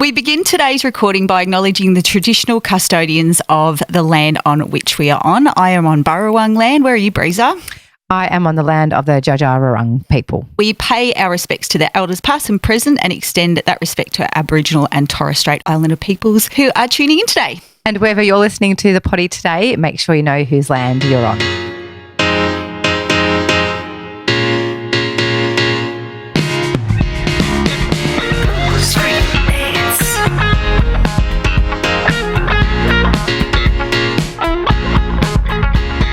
We begin today's recording by acknowledging the traditional custodians of the land on which we are on. I am on Burrawang land. Where are you, Breezer? I am on the land of the Djajarurrung people. We pay our respects to the elders past and present and extend that respect to our Aboriginal and Torres Strait Islander peoples who are tuning in today. And wherever you're listening to the potty today, make sure you know whose land you're on.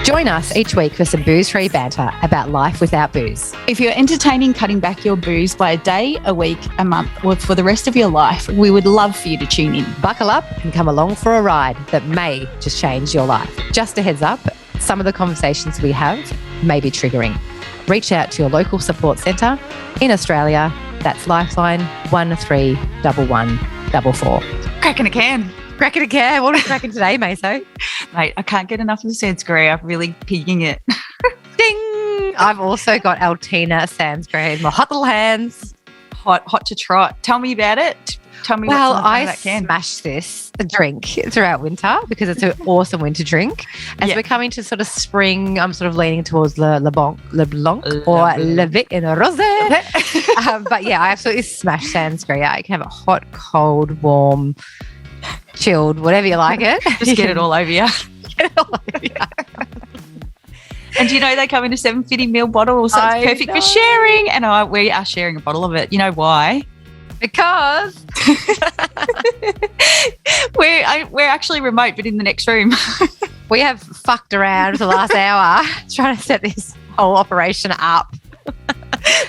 Join us each week for some booze-free banter about life without booze. If you're entertaining cutting back your booze by a day, a week, a month, or for the rest of your life, we would love for you to tune in. Buckle up and come along for a ride that may just change your life. Just a heads up, some of the conversations we have may be triggering. Reach out to your local support centre in Australia. That's Lifeline 131144. Cracking a can. Cracking a can. What are we cracking today, Meso? Mate, I can't get enough of the Sanskrit. I'm really pigging it. Ding! I've also got Altina Sanskrit in my hot little hands. Hot to try. Tell me about it. Tell me well, what's on I that can. smashed this drink throughout winter because it's an awesome winter drink. As we're coming to sort of spring, I'm sort of leaning towards Le Blanc or Le Vit in a Rosé. But yeah, I absolutely smashed Sanskrit. You can have it hot, cold, warm, chilled, whatever you like it. Just get it all over you. Get it all over you. And do you know they come in a 750ml bottle, so it's perfect for sharing. And we are sharing a bottle of it. You know why? Because we're actually remote, but in the next room. We have fucked around for the last hour trying to set this whole operation up.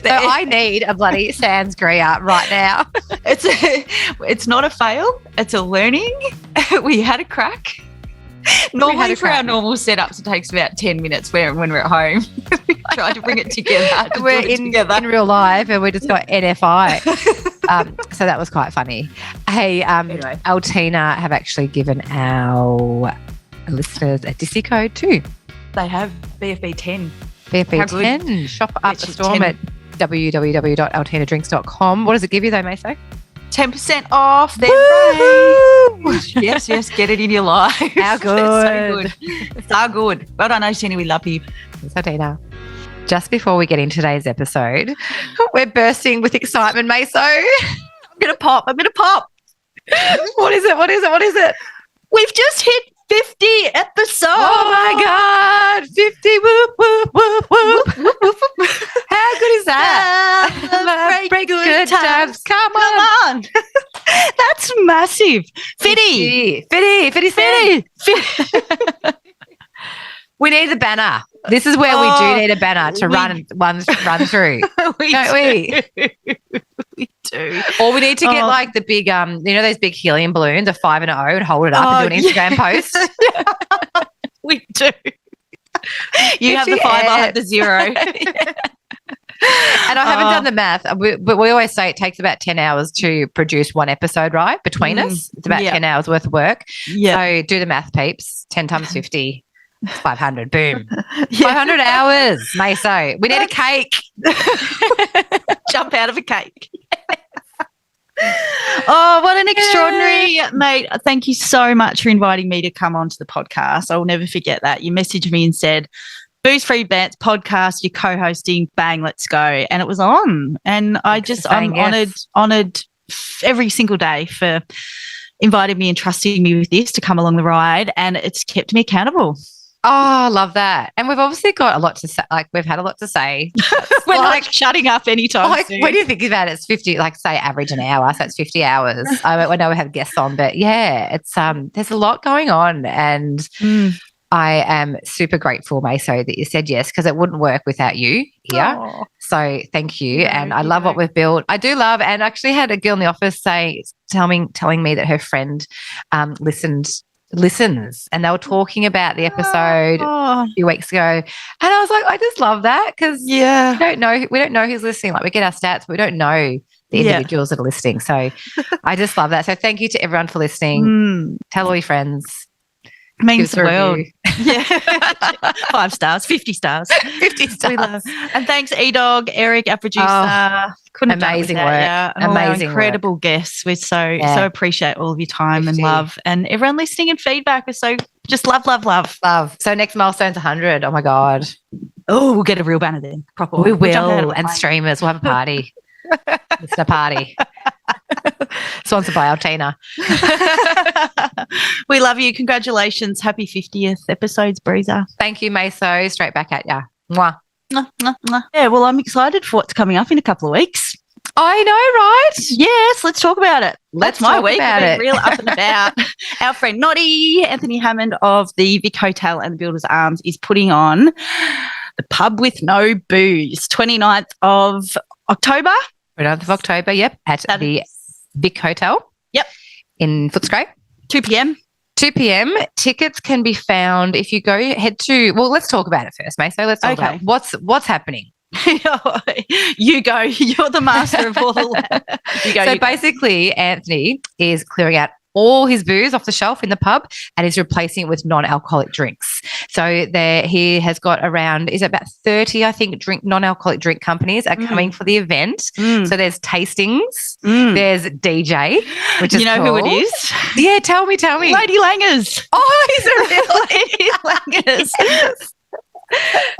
So I need a bloody Sanskrit right now. It's not a fail. It's a learning. We had a crack. Normally for our normal setups, it takes about 10 minutes when we're at home. We try to bring it together. We're in real life and we just got NFI. So that was quite funny. Hey, anyway. Altina have actually given our listeners a Dissy code too. They have BFB10. BFB10. Shop up the storm at www.altinadrinks.com. What does it give you though, Meso? 10% off their range. Yes, get it in your life. How good. So good. Well done, Altina. We love you. Thanks, Altina. Just before we get into today's episode, we're bursting with excitement, Meso. I'm going to pop. What is it? We've just hit 50 episodes. Oh, my God. 50. Whoop, whoop, whoop, whoop. How good is that? Break good times. Come on. That's massive. Fitty. We need a banner. This is where we do need a banner to run through. Don't we? We do. Or we need to get like the big, those big helium balloons, a 5 and a O, and hold it up and do an Instagram post. We do. You have the 5, I have the 0. And I haven't done the math, but we always say it takes about 10 hours to produce one episode, right? Between us, it's about 10 hours worth of work. Yeah. So do the math, peeps. 10 times 50. 500, boom. 500 hours, Meso. We need a cake. Jump out of a cake. Oh, what an extraordinary, mate. Thank you so much for inviting me to come onto the podcast. I will never forget that. You messaged me and said, Booze Free Bants podcast, you're co-hosting, bang, let's go. And it was on. And I'm honoured every single day for inviting me and trusting me with this to come along the ride. And it's kept me accountable. Oh, I love that. And we've obviously got a lot to say. Like, we've had a lot to say. We're not shutting up anytime soon. When you think about it, it's 50, like say average an hour. So it's 50 hours. I know we have guests on, but yeah, it's there's a lot going on. And I am super grateful, Meso, that you said yes, because it wouldn't work without you here. Aww. So thank you. And I love what we've built. I do love, and I actually had a girl in the office telling me that her friend listens, and they were talking about the episode a few weeks ago, and I was like, I just love that because we don't know who's listening. Like, we get our stats, but we don't know the individuals that are listening. So I just love that. So thank you to everyone for listening. Tell all your friends. It means the world. Yeah. 5 stars, 50 stars. 50 stars. And thanks, E-Dog, Eric, our producer. Couldn't have done it Amazing without work. you. And all our Amazing incredible guests. We so appreciate all of your time 50. and love, and everyone listening and feedback. We're so just love. Love. So next milestone's 100. Oh my God. Oh, we'll get a real banner then. Proper. We one. We'll jump out of will. the And plane. streamers. We'll have a party. It's a party. Sponsored by Altina. We love you. Congratulations. Happy 50th episodes, Breezer. Thank you, Meso. Straight back at ya. Mwah. Mwah, mwah, mwah. Yeah, well, I'm excited for what's coming up in a couple of weeks. I know, right? Yes, let's talk about it. Let's That's my talk week. about I've been it. real up and about. Our friend Noddy, Anthony Hammond of the Vic Hotel and the Builders Arms, is putting on the Pub with No Booze, 29th of October. 29th of October, yep, at the Vic Hotel. Yep. In Footscray. 2 p.m. 2 p.m. Tickets can be found if you head to, well, let's talk about it first, Mate. So let's talk about what's happening. You go. You're the master of all that. So basically, Anthony is clearing out all his booze off the shelf in the pub and is replacing it with non-alcoholic drinks. So he has got around, is it about 30, I think, non-alcoholic drink companies are coming for the event. So there's tastings, there's DJ, which is you know cool. who it is? Yeah, tell me. Lady Langers. Oh, is it Lady Langers.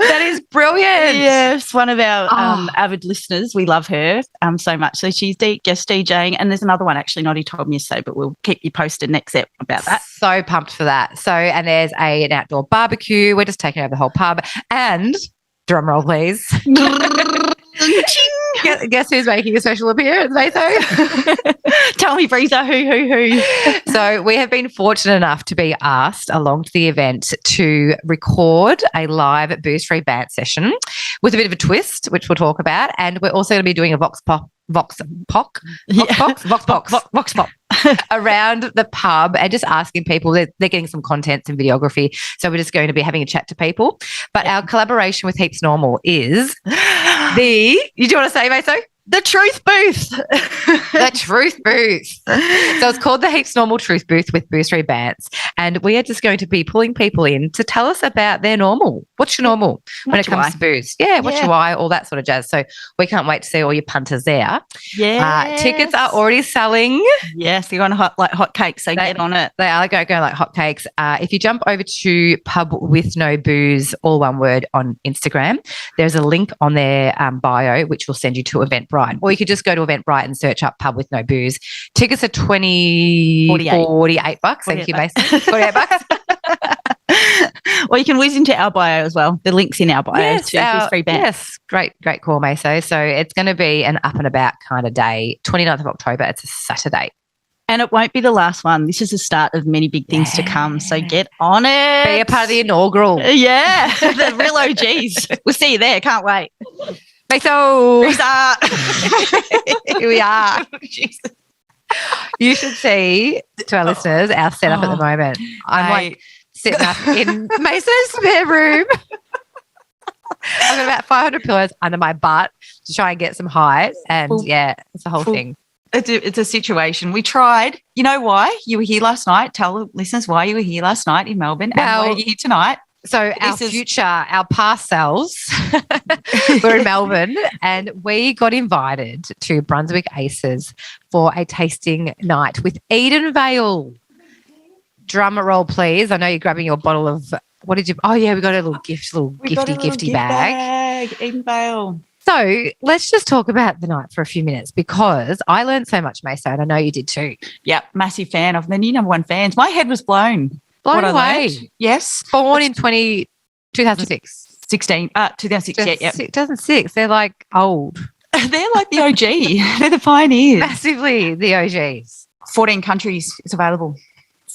That is brilliant. Yes, one of our avid listeners. We love her so much. So she's guest DJing, and there's another one actually. Noddy told me yesterday, but we'll keep you posted next ep about that. So pumped for that. So, and there's an outdoor barbecue. We're just taking over the whole pub. And drum roll, please. Guess who's making a special appearance, Matho? Tell me, Breezer, who? So we have been fortunate enough to be asked along to the event to record a live booze-free band session with a bit of a twist, which we'll talk about. And we're also going to be doing a vox pop around the pub and just asking people. They're getting some content and videography. So we're just going to be having a chat to people. But our collaboration with Heaps Normal is you do you want to say, Meso? The Truth Booth. The Truth Booth. So it's called the Heaps Normal Truth Booth with Booze-free Bands. And we are just going to be pulling people in to tell us about their normal. What's your normal when it comes to booze? Yeah, what's your why, all that sort of jazz. So we can't wait to see all your punters there. Yeah. Tickets are already selling. Yes, they're on hot cakes, so get on it. They are going like hotcakes. If you jump over to Pub with No Booze, all one word, on Instagram, there's a link on their bio which will send you to Eventbrite. Or you could just go to Eventbrite and search up Pub with No Booze. Tickets are $48. Thank you, Mason. $48. Or you can whiz into our bio as well. The link's in our bio to Booze-free Bands. Yes, great call, Meso. So it's going to be an up and about kind of day. 29th of October, it's a Saturday. And it won't be the last one. This is the start of many big things to come. So get on it. Be a part of the inaugural. Yeah, the real OGs. We'll see you there. Can't wait. So here we are. Jesus. You should see, to our listeners, our setup at the moment. I'm like sitting up in Mason's spare room. I've got about 500 pillows under my butt to try and get some height. And it's a whole thing. It's a situation. We tried. You know why? You were here last night. Tell the listeners why you were here last night in Melbourne and why you're here tonight. So our past selves were in Melbourne, and we got invited to Brunswick Aces for a tasting night with Edenvale. Drum roll, please. I know you're grabbing your bottle of, what did you, oh yeah, we got a little gifty bag. Edenvale. So let's just talk about the night for a few minutes, because I learned so much, Mesa, and I know you did too. Yep, massive fan of the new number one fans. My head was blown. Blown away. Yes. Born in 2006. 2006, yeah. 2006. They're like old. They're like the OG. They're the pioneers. Massively the OGs. 14 countries it's available.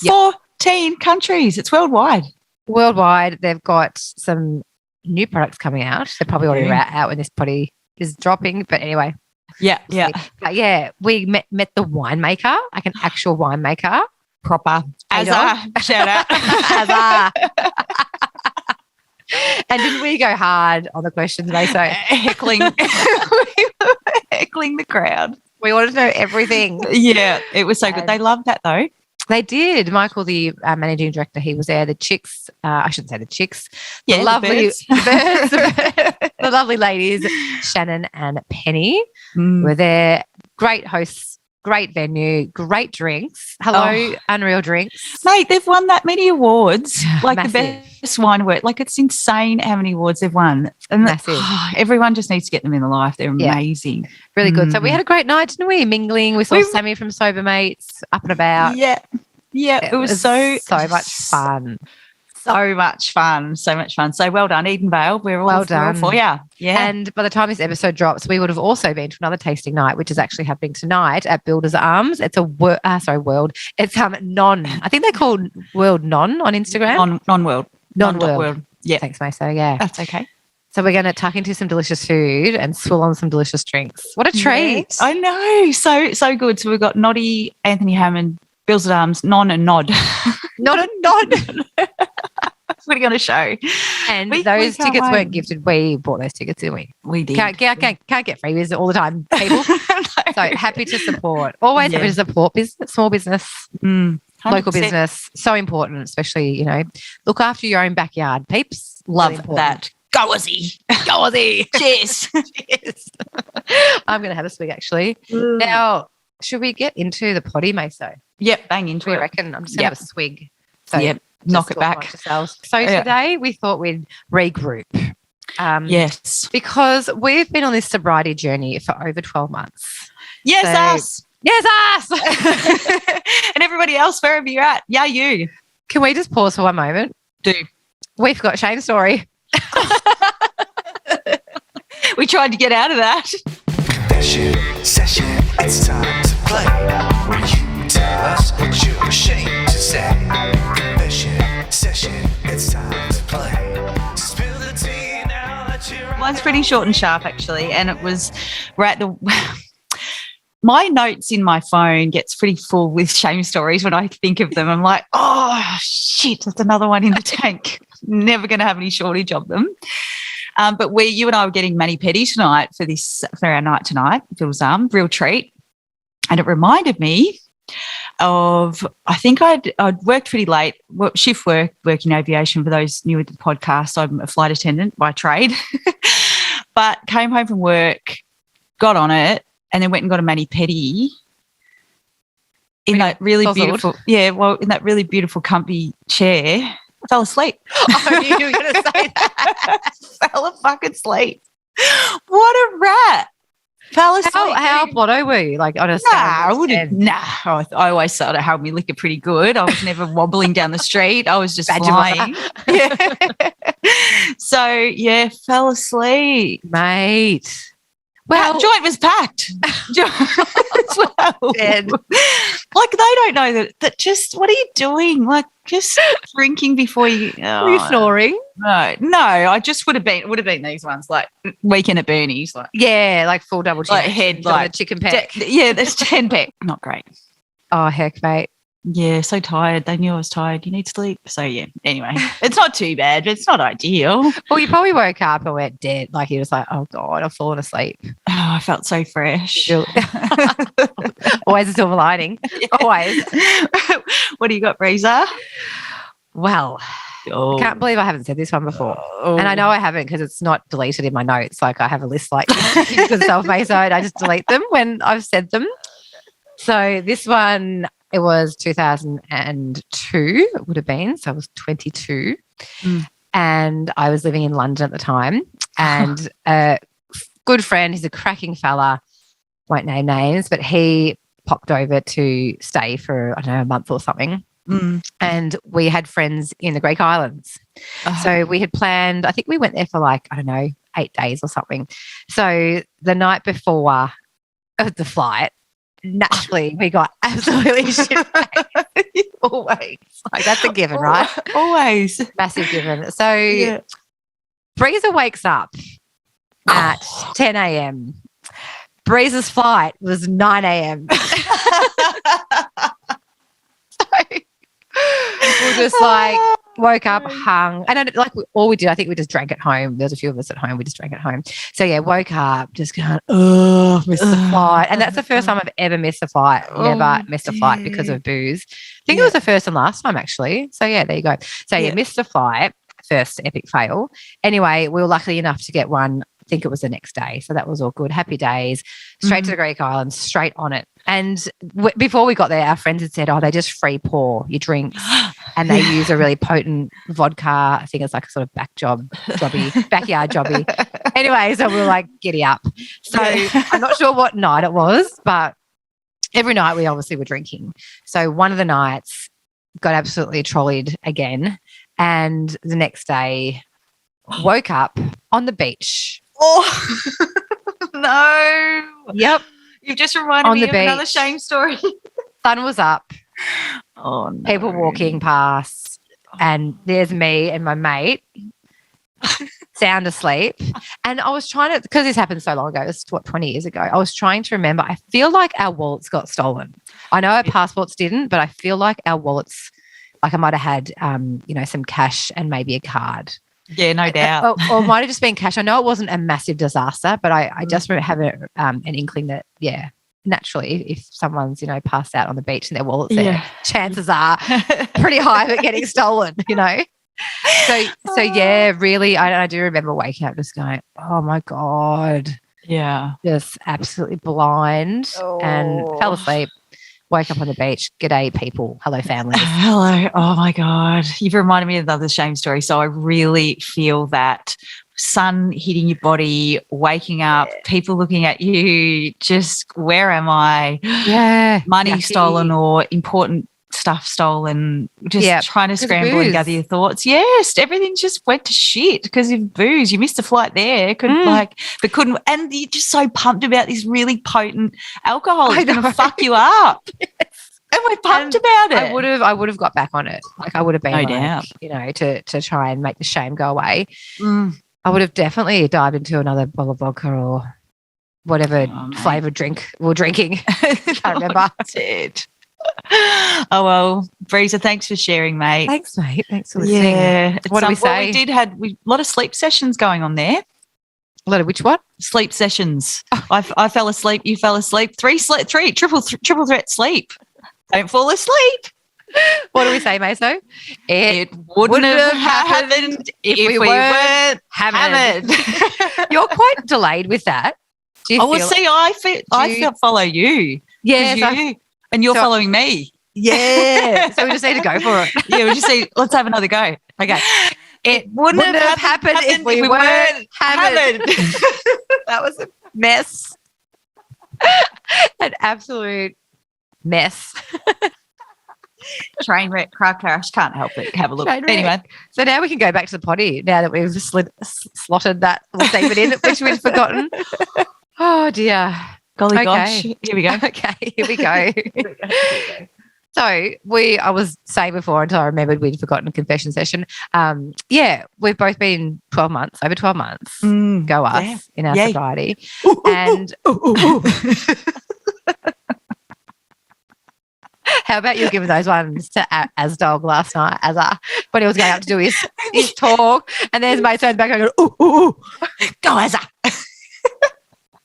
Yep. 14 countries. It's worldwide. Worldwide. They've got some new products coming out. They're probably already out when this potty is dropping. But anyway. Yeah. We met the winemaker, like an actual winemaker. Proper. Azar. Shout out. Azar. And didn't we go hard on the questions, Meso? Heckling. We were heckling the crowd. We wanted to know everything. Yeah, it was so good. They loved that though. They did. Michael, the managing director, he was there. The chicks, I shouldn't say the chicks, the Yeah, lovely the birds. the lovely ladies, Shannon and Penny, Mm. were there. Great hosts, great venue, great drinks. Hello, Unreal Drinks. Mate, they've won that many awards. Like Massive. the best wine work. Like it's insane how many awards they've won. And Massive. Everyone just needs to get them in the life. They're amazing. Really good. So we had a great night, didn't we? Mingling. We saw Sammy from Sober Mates up and about. Yeah. It was so much fun. So much fun. So well done, Edenvale. We're all for you. Yeah. And by the time this episode drops, we would have also been to another tasting night, which is actually happening tonight at Builders Arms. It's a world. It's non. I think they're called World Non on Instagram. Non-world. Non-world. Yeah. Thanks, Maso. Yeah. That's okay. So we're going to tuck into some delicious food and swill on some delicious drinks. What a treat. Yeah, I know. So good. So we've got Noddy, Anthony Hammond, Builders Arms, Non and Nod. Not a nod. Putting on a show. And those tickets weren't gifted. We bought those tickets, didn't we? We did. Can't get freebies all the time, people. So happy to support. Always happy to support small business, local business. So important, especially, look after your own backyard, peeps. Love that. Go Aussie. Go Aussie. Cheers. Cheers. I'm going to have a swig, actually. Now, should we get into the potty, Maso? Yep, bang into it. I reckon I'm just going to have a swig. So knock it back. So today we thought we'd regroup. Yes. Because we've been on this sobriety journey for over 12 months. Yes, us. Yes, us. And everybody else, wherever you're at. Yeah, you. Can we just pause for one moment? Do. We've got Shane's story. We tried to get out of that. Confession session, it's time to play. Where you tell us what you're ashamed to say. Confession session, it's time to play. Spill the tea now that you're right. Mine's pretty short and sharp, actually, and it was my notes in my phone gets pretty full with shame stories when I think of them. I'm like, oh shit, that's another one in the tank. Never going to have any shortage of them. But you and I were getting mani-pedi tonight for our night tonight. It was real treat, and it reminded me of, I think I'd worked pretty late, shift work in aviation. For those new to the podcast, I'm a flight attendant by trade, but came home from work, got on it, and then went and got a mani-pedi in that really beautiful, in that really beautiful comfy chair. I fell asleep. I knew you were going to say that. Fell a fucking asleep. What a rat. Fell asleep. How blotto were you? Like on a I always thought I held my liquor pretty good. I was never wobbling down the street. I was just flying. So, fell asleep. Mate. Well, joint was packed. Dead. Like, they don't know that just, what are you doing? Like, just drinking before you. Were you snoring? No, I just would have been these ones, like weekend at Bernie's. Like full double chin. Like head, like chicken peck. That's hen peck. Not great. Oh, heck, mate. Yeah, so tired. They knew I was tired. You need sleep. So, anyway, it's not too bad, but it's not ideal. Well, you probably woke up and went dead. Like, you was like, oh, God, I've fallen asleep. Oh, I felt so fresh. Always a silver lining. Always. What do you got, Breezer? Well, I can't believe I haven't said this one before. And I know I haven't because it's not deleted in my notes. Like, I have a list like good self-made, so I just delete them when I've said them. So this one, it was 2002, it would have been. So I was 22. And I was living in London at the time. And a good friend, he's a cracking fella, won't name names, but he popped over to stay for, I don't know, a month or something. And we had friends in the Greek Islands. So we had planned, I think we went there for 8 days or something. So the night before the flight, naturally we got absolutely shit. Always. Like, that's a given, right? Always. Massive given. So Breezer wakes up at 10 a.m. Breezer's flight was 9 a.m. So we're just like, woke up, hung, and all we did, I think we just drank at home. There's a few of us at home. We just drank at home. So yeah, woke up, just going, missed the flight, and that's the first time I've ever missed a flight. Never missed a flight because of booze. I think it was the first and last time actually. So yeah, there you go. So yeah, missed a flight. First epic fail. Anyway, we were lucky enough to get one. I think it was the next day. So that was all good. Happy days. Straight to the Greek Islands, straight on it. And before we got there, our friends had said, they just free pour your drinks. And they use a really potent vodka. I think it's like a sort of backyard jobby. Anyway, so we were like, giddy up. So I'm not sure what night it was, but every night we obviously were drinking. So one of the nights got absolutely trolleyed again. And the next day, woke up on the beach. Oh, no. Yep. You've just reminded me of another shame story. Sun was up. Oh, no. People walking past. And there's me and my mate sound asleep. And I was trying to, because this happened so long ago, it was 20 years ago, I was trying to remember. I feel like our wallets got stolen. I know our passports didn't, but I feel like our wallets, like I might have had, some cash and maybe a card. Yeah, no doubt. Or it might have just been cash. I know it wasn't a massive disaster, but I just remember having an inkling that, naturally, if someone's, passed out on the beach and their wallet's there, chances are pretty high of it getting stolen, So yeah, really, I do remember waking up just going, oh, my God. Yeah. Just absolutely blind and fell asleep. Woke up on the beach. G'day, people. Hello, families. Hello. Oh, my God. You've reminded me of another shame story. So I really feel that sun hitting your body, waking up, people looking at you, just where am I? Yeah. Money stolen or important stuff stolen, just trying to scramble and gather your thoughts. Yes, everything just went to shit because of booze. You missed a flight there, couldn't, and you're just so pumped about this really potent alcohol. It's going to fuck you up. Yes. And we're pumped about it. I would have got back on it. Like I would have been, no doubt, to try and make the shame go away. I would have definitely dived into another bottle of vodka or whatever flavoured drink we're drinking. Can't remember. That's it. Oh, well, Breezer, thanks for sharing, mate. Thanks, mate. Thanks for listening. Yeah. What do we say? Well, we a lot of sleep sessions going on there. A lot of which what? Sleep sessions. I fell asleep. You fell asleep. Triple threat sleep. Don't fall asleep. What do we say, Meso? It wouldn't have happened if we weren't hammered. You're quite delayed with that. I follow you. Yeah. And you're following me. Yeah. So we just need to go for it. Yeah, we just say, let's have another go. Okay. It wouldn't have happened if we weren't hammered. That was a mess. An absolute mess. Train wreck, car crash, can't help it. Have a look. Anyway. So now we can go back to the potty now that we've slotted that little segment in, which we'd forgotten. Oh, dear. Golly gosh, here we go. Okay, here we go. So I was saying before until I remembered we'd forgotten a confession session. We've both been over 12 months, go us, in our sobriety. And how about you give those ones to Asdog last night, when he was going up to do his talk, and there's my son's back going, ooh, go Azza.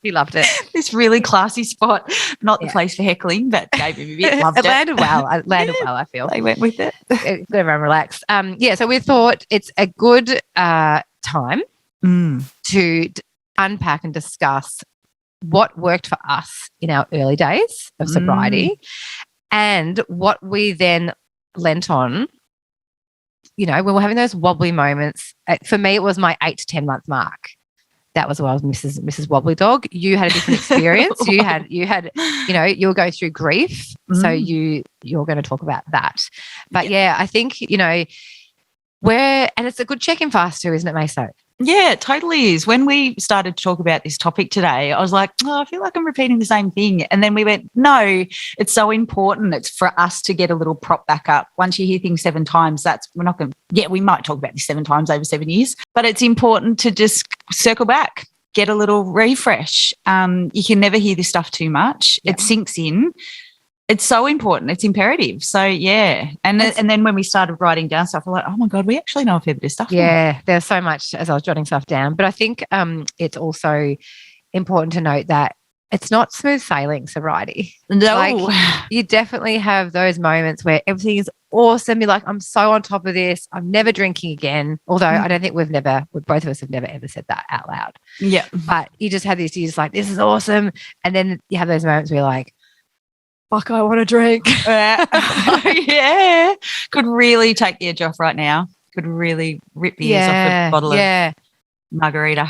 He loved it. This really classy spot, not the place for heckling, but gave him a bit. Loved it. Landed well. I feel. They went with it. Let everyone relax. So we thought it's a good time to unpack and discuss what worked for us in our early days of sobriety and what we then lent on, when we're having those wobbly moments. For me, it was my 8 to 10 month mark. That was why I was Mrs. Wobbly Dog. You had a different experience. you had, you were going through grief. So you're going to talk about that. But I think, and it's a good check-in for us too, isn't it, Meso? Yeah, it totally is. When we started to talk about this topic today, I was like, I feel like I'm repeating the same thing. And then we went, no, it's so important. It's for us to get a little prop back up. Once you hear things 7 times, we might talk about this 7 times over 7 years, but it's important to just circle back, get a little refresh. You can never hear this stuff too much. It sinks in. It's so important. It's imperative. So, yeah. And then when we started writing down stuff, we're like, oh, my God, we actually know a fair bit of stuff. Yeah, there's so much as I was jotting stuff down. But I think it's also important to note that it's not smooth sailing sobriety. No. Like, you definitely have those moments where everything is awesome. You're like, I'm so on top of this. I'm never drinking again. Although I don't think both of us have never ever said that out loud. Yeah. But you just have this, you're just like, this is awesome. And then you have those moments where you're like, fuck, I want to drink. Yeah. Could really take the edge off right now. Could really rip the ears off a bottle of margarita.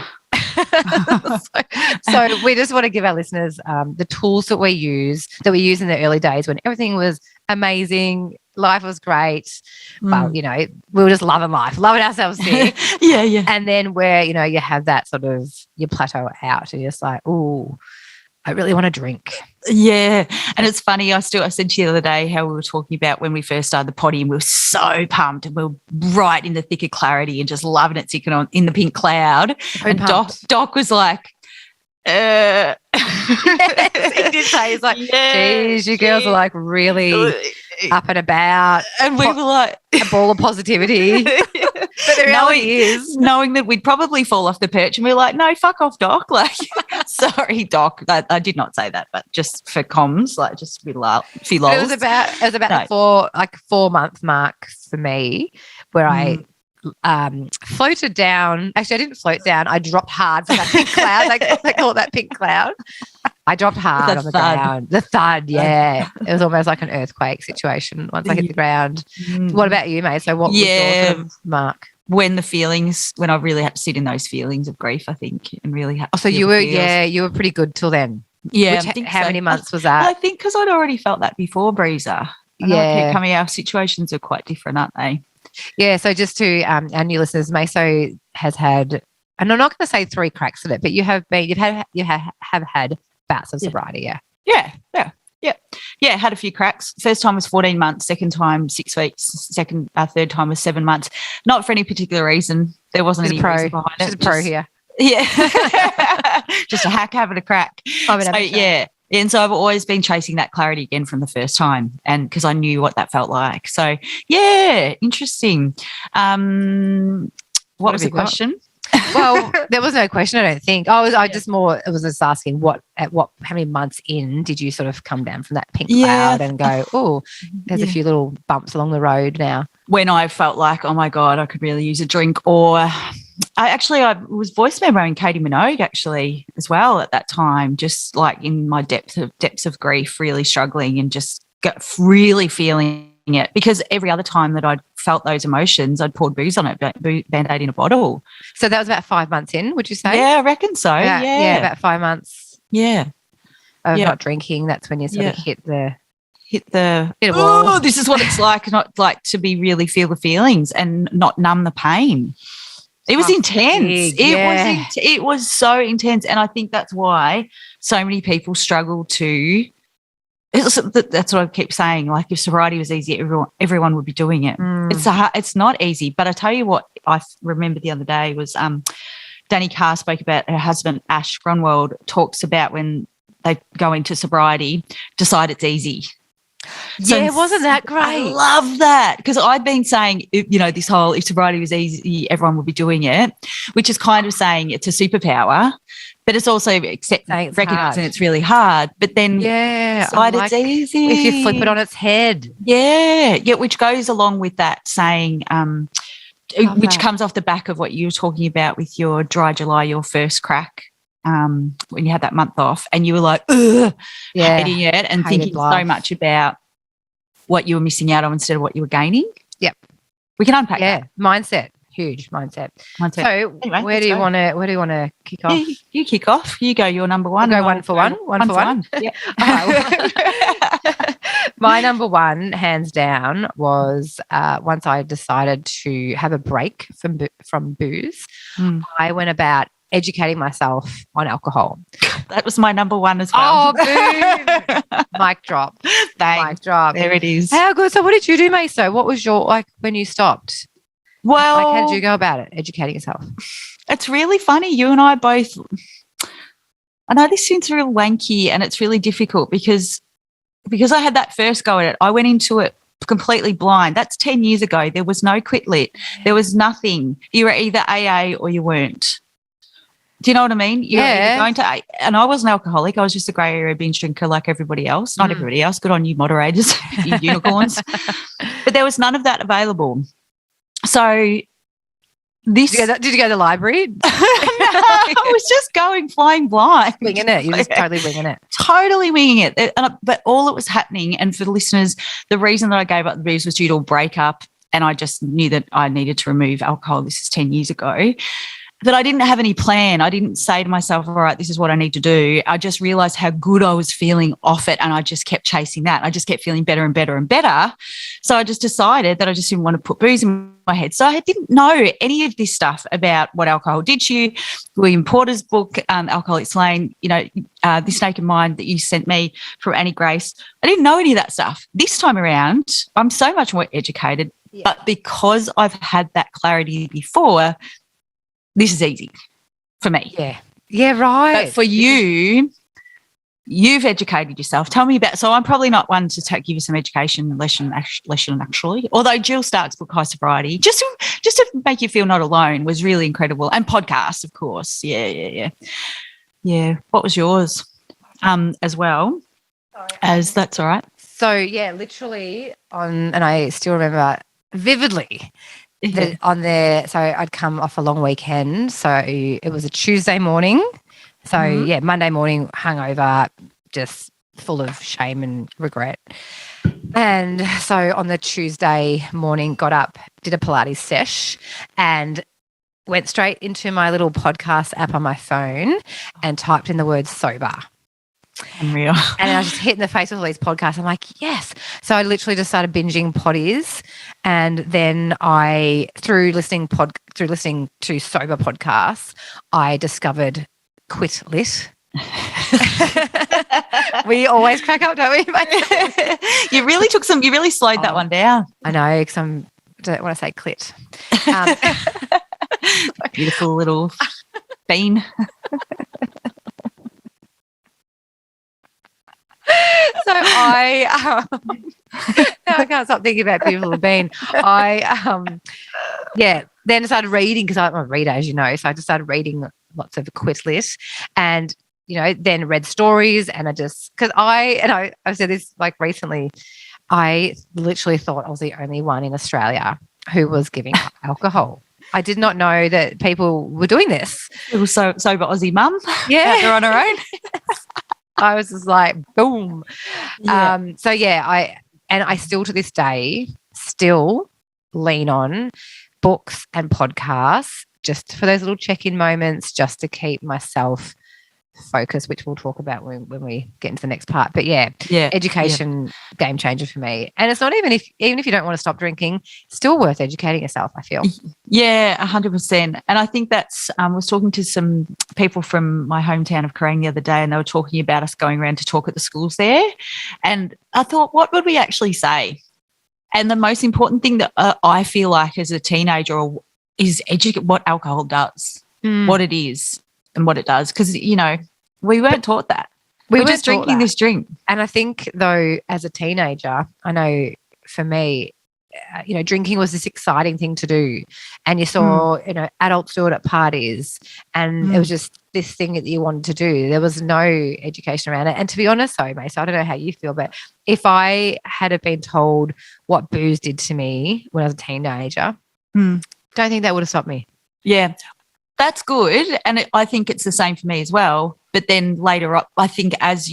so we just want to give our listeners the tools that we use in the early days when everything was amazing, life was great. Well, you know, we were just loving life, loving ourselves here. Yeah. And then where, you know, you have that sort of, you plateau out and you're just like, ooh, I really want to drink. Yeah. And it's funny, I said to you the other day how we were talking about when we first started the potty and we were so pumped and we were right in the thick of clarity and just loving it, sitting on in the pink cloud. And Doc was like, yes, he did say, he's like, geez, you girls are like really up and about. And we were like, a ball of positivity. But the reality is, knowing that we'd probably fall off the perch, and we were like, no, fuck off, Doc. Like, sorry, Doc. I did not say that, but just for comms, like just a few lols. It was about the 4 month mark for me where I floated down. Actually, I didn't float down. I dropped hard from that pink cloud. They call it that pink cloud. I dropped hard on the ground. The thud, yeah. It was almost like an earthquake situation once I hit the ground. What about you, mate? So what was your sort of mark? When I really had to sit in those feelings of grief, I think, and really had to so you were pretty good till then. Yeah. How many months was that? I think because I'd already felt that before, Breezer. Yeah. Our situations are quite different, aren't they? Yeah, so just to our new listeners, Meso has had, and I'm not going to say 3 cracks at it, but you have had bouts of sobriety, Yeah. Had a few cracks. First time was 14 months. Second time 6 weeks. Third time was 7 months. Not for any particular reason. There wasn't any reason behind it. She's a pro here. Yeah, just a hack having a crack. And so I've always been chasing that clarity again from the first time, and because I knew what that felt like. So yeah, interesting. What was the question? Well, there was no question, I don't think. I was just asking how many months in did you sort of come down from that pink cloud and go, oh, there's a few little bumps along the road now. When I felt like, oh my God, I could really use a drink. Or I was voice memoing Katie Minogue actually as well at that time, just like in my depths of grief, really struggling and just really feeling it, because every other time that I'd felt those emotions, I'd poured booze on it, Band-Aid in a bottle. So that was about 5 months in, would you say? Yeah, I reckon so. Yeah, about 5 months. Yeah. Of not drinking. That's when you sort of hit the oh, this is what it's like, not like to be really feel the feelings and not numb the pain. It was intense. It was so intense. And I think that's why so many people struggle to. That's what I keep saying. Like, if sobriety was easy, everyone would be doing it. It's not easy. But I tell you what, I remember the other day was Danny Carr spoke about her husband Ash Grunwald talks about when they go into sobriety, decide it's easy. So wasn't that great? I love that, because I'd been saying, this whole if sobriety was easy, everyone would be doing it, which is kind of saying it's a superpower, but it's also recognizing it's really hard. But then it's easy. If you flip it on its head. Yeah, which goes along with that saying, which comes off the back of what you were talking about with your dry July, your first crack. When you had that month off and you were like, hating it and thinking so much about what you were missing out on instead of what you were gaining. Yep. We can unpack that. Mindset. Huge mindset. So anyway, where do you want to kick off? You kick off. You go your number one. We'll go one for one. One for one. Yeah. My number one, hands down, was once I decided to have a break from booze, I went about educating myself on alcohol. That was my number one as well. Oh, boom. Mic drop. Bang. Mic drop. There it is. How good. So what did you do, Meso? What was your, when you stopped? Well, how did you go about it, educating yourself? It's really funny. You and I both, I know this seems real wanky and it's really difficult because because I had that first go at it, I went into it completely blind. That's 10 years ago. There was no quit lit. There was nothing. You were either AA or you weren't. Do you know what I mean? You were either going to, and I wasn't alcoholic. I was just a grey area binge drinker like everybody else. Not everybody else. Good on you, moderators, you unicorns. But there was none of that available. So this. Did you go to the library? No, I was just flying blind. Winging it. You're just totally winging it. Totally winging it. But all that was happening, and for the listeners, the reason that I gave up the booze was due to a breakup, and I just knew that I needed to remove alcohol. This is 10 years ago. But I didn't have any plan. I didn't say to myself, all right, this is what I need to do. I just realized how good I was feeling off it, and I just kept chasing that. I just kept feeling better and better and better. So I just decided that I just didn't want to put booze in my head. So I didn't know any of this stuff about what alcohol did to you. William Porter's book, Alcoholics Lane, This Naked Mind that you sent me from Annie Grace. I didn't know any of that stuff. This time around, I'm so much more educated. Yeah. But because I've had that clarity before, this is easy for me. Yeah. Yeah, right. But for you, you've educated yourself. Tell me about, so I'm probably not one to give you some education lesson actually, although Jill Stark's book, High Sobriety, just to make you feel not alone was really incredible. And podcasts, of course. Yeah. What was yours as well? As that's all right. So, yeah, literally and I still remember vividly, on there, so I'd come off a long weekend. So it was a Tuesday morning. So, Monday morning, hungover, just full of shame and regret. And so on the Tuesday morning, got up, did a Pilates sesh and went straight into my little podcast app on my phone and typed in the word sober. Unreal. And I was just hit in the face with all these podcasts. I'm like, yes. So I literally just started binging potties, and then through listening to sober podcasts, I discovered Quit Lit. We always crack up, don't we? You really slowed that one down. I know, because I don't want to say clit. Beautiful little bean. So now I can't stop thinking about beautiful little bean. Then started reading, because I'm a reader, as you know. So I just started reading lots of Quit Lit, and then read stories. And I've said this like recently. I literally thought I was the only one in Australia who was giving up alcohol. I did not know that people were doing this. It was sober Aussie mum. Yeah, out there on her own. I was just like, boom. Yeah. I still to this day lean on books and podcasts just for those little check-in moments, just to keep myself focused, which we'll talk about when we get into the next part. But education, game changer for me. And it's not even if you don't want to stop drinking, still worth educating yourself, I feel. Yeah, 100%. And I think that's I was talking to some people from my hometown of Kerrang the other day, and they were talking about us going around to talk at the schools there. And I thought, what would we actually say? And the most important thing that I feel like as a teenager is educate what alcohol does, what it is and what it does. Because, we weren't taught that. We were just drinking this drink. And I think, though, as a teenager, I know for me, drinking was this exciting thing to do. And you saw, adults do it at parties, and it was just this thing that you wanted to do. There was no education around it. And to be honest, though, Mace, I don't know how you feel, but if I had been told what booze did to me when I was a teenager, don't think that would have stopped me. Yeah, that's good. And I think it's the same for me as well. But then later on, I think as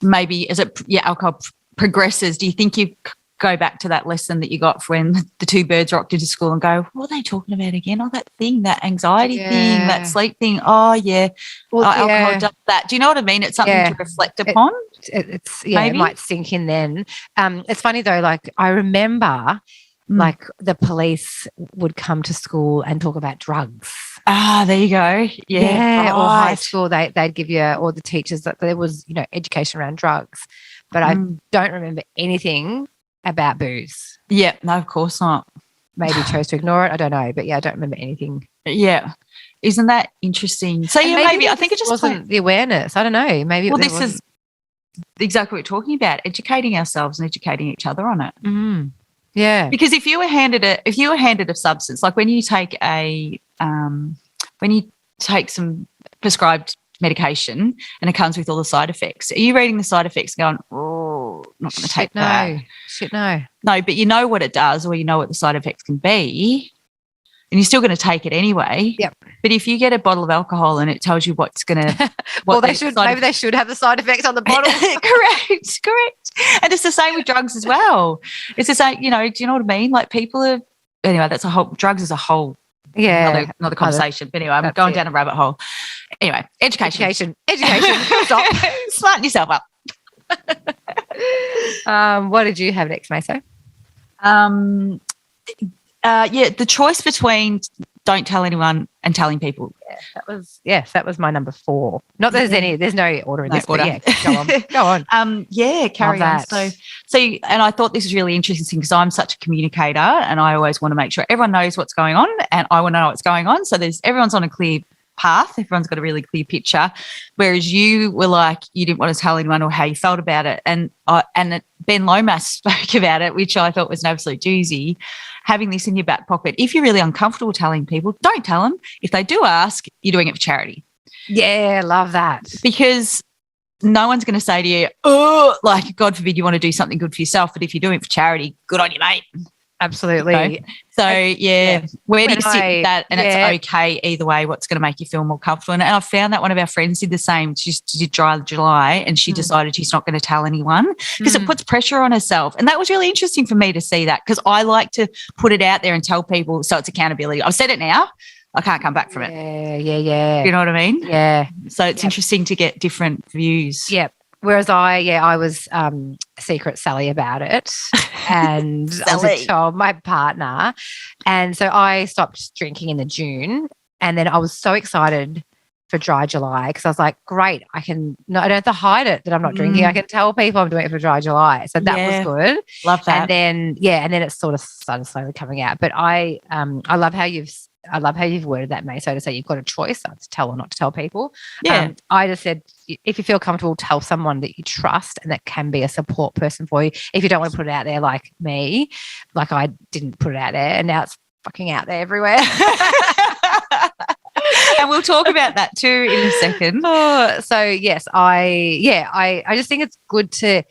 alcohol progresses, do you think you go back to that lesson that you got when the two birds rocked into school and go, what are they talking about again? Oh, that thing, that anxiety thing, that sleep thing. Oh, yeah. Well, alcohol does that. Do you know what I mean? It's something to reflect upon. It might sink in then. It's funny though, like I remember like the police would come to school and talk about drugs. Ah, there you go. Yeah. Or high school, they'd give you, or the teachers, that there was, education around drugs. But I don't remember anything about booze. Yeah, no, of course not. Maybe chose to ignore it. I don't know. But I don't remember anything. Yeah. Isn't that interesting? So maybe I think it just wasn't the awareness. I don't know. Maybe exactly what we're talking about, educating ourselves and educating each other on it. Yeah. Because if you were handed a substance, like when you take some prescribed medication and it comes with all the side effects, are you reading the side effects and going, oh, not going to take that? Shit, no. No, but you know what it does, or you know what the side effects can be, and you're still going to take it anyway. Yep. But if you get a bottle of alcohol and it tells you what's going to, well, they should have the side effects on the bottle. Correct. And it's the same with drugs as well. It's the same, do you know what I mean? Like people are, anyway, drugs is a whole another conversation. But anyway, I'm going down a rabbit hole. Anyway, education. Stop. Smarten yourself up. What did you have next, Meso? The choice between don't tell anyone and telling people. That was my number 4. Not that there's no order in this order. But yeah, go on. Carry on. So, and I thought this was really interesting because I'm such a communicator and I always want to make sure everyone knows what's going on and I want to know what's going on. So everyone's on a clear path. Everyone's got a really clear picture. Whereas you were like, you didn't want to tell anyone or how you felt about it. And Ben Lomas spoke about it, which I thought was an absolute doozy. Having this in your back pocket. If you're really uncomfortable telling people, don't tell them. If they do ask, you're doing it for charity. Yeah, love that. Because no one's going to say to you, oh, like, God forbid you want to do something good for yourself, but if you're doing it for charity, good on you, mate. Absolutely. Okay? So, where do you sit with that? And it's okay either way, what's going to make you feel more comfortable. And I found that one of our friends did the same. She did Dry July and she decided she's not going to tell anyone because it puts pressure on herself. And that was really interesting for me to see that because I like to put it out there and tell people so it's accountability. I've said it now. I can't come back from it. Yeah. You know what I mean? Yeah. So it's interesting to get different views. Yep. Whereas I was secret Sally about it and I told my partner. And so I stopped drinking in the June and then I was so excited for Dry July because I was like, great, I don't have to hide it that I'm not drinking. I can tell people I'm doing it for Dry July. So that was good. Love that. And then it sort of started slowly coming out. But I love how you've worded that, May. So to say you've got a choice to tell or not to tell people. Yeah. I just said if you feel comfortable, tell someone that you trust and that can be a support person for you. If you don't want to put it out there like me, like I didn't put it out there and now it's fucking out there everywhere. And we'll talk about that too in a second. So yes, I just think it's good to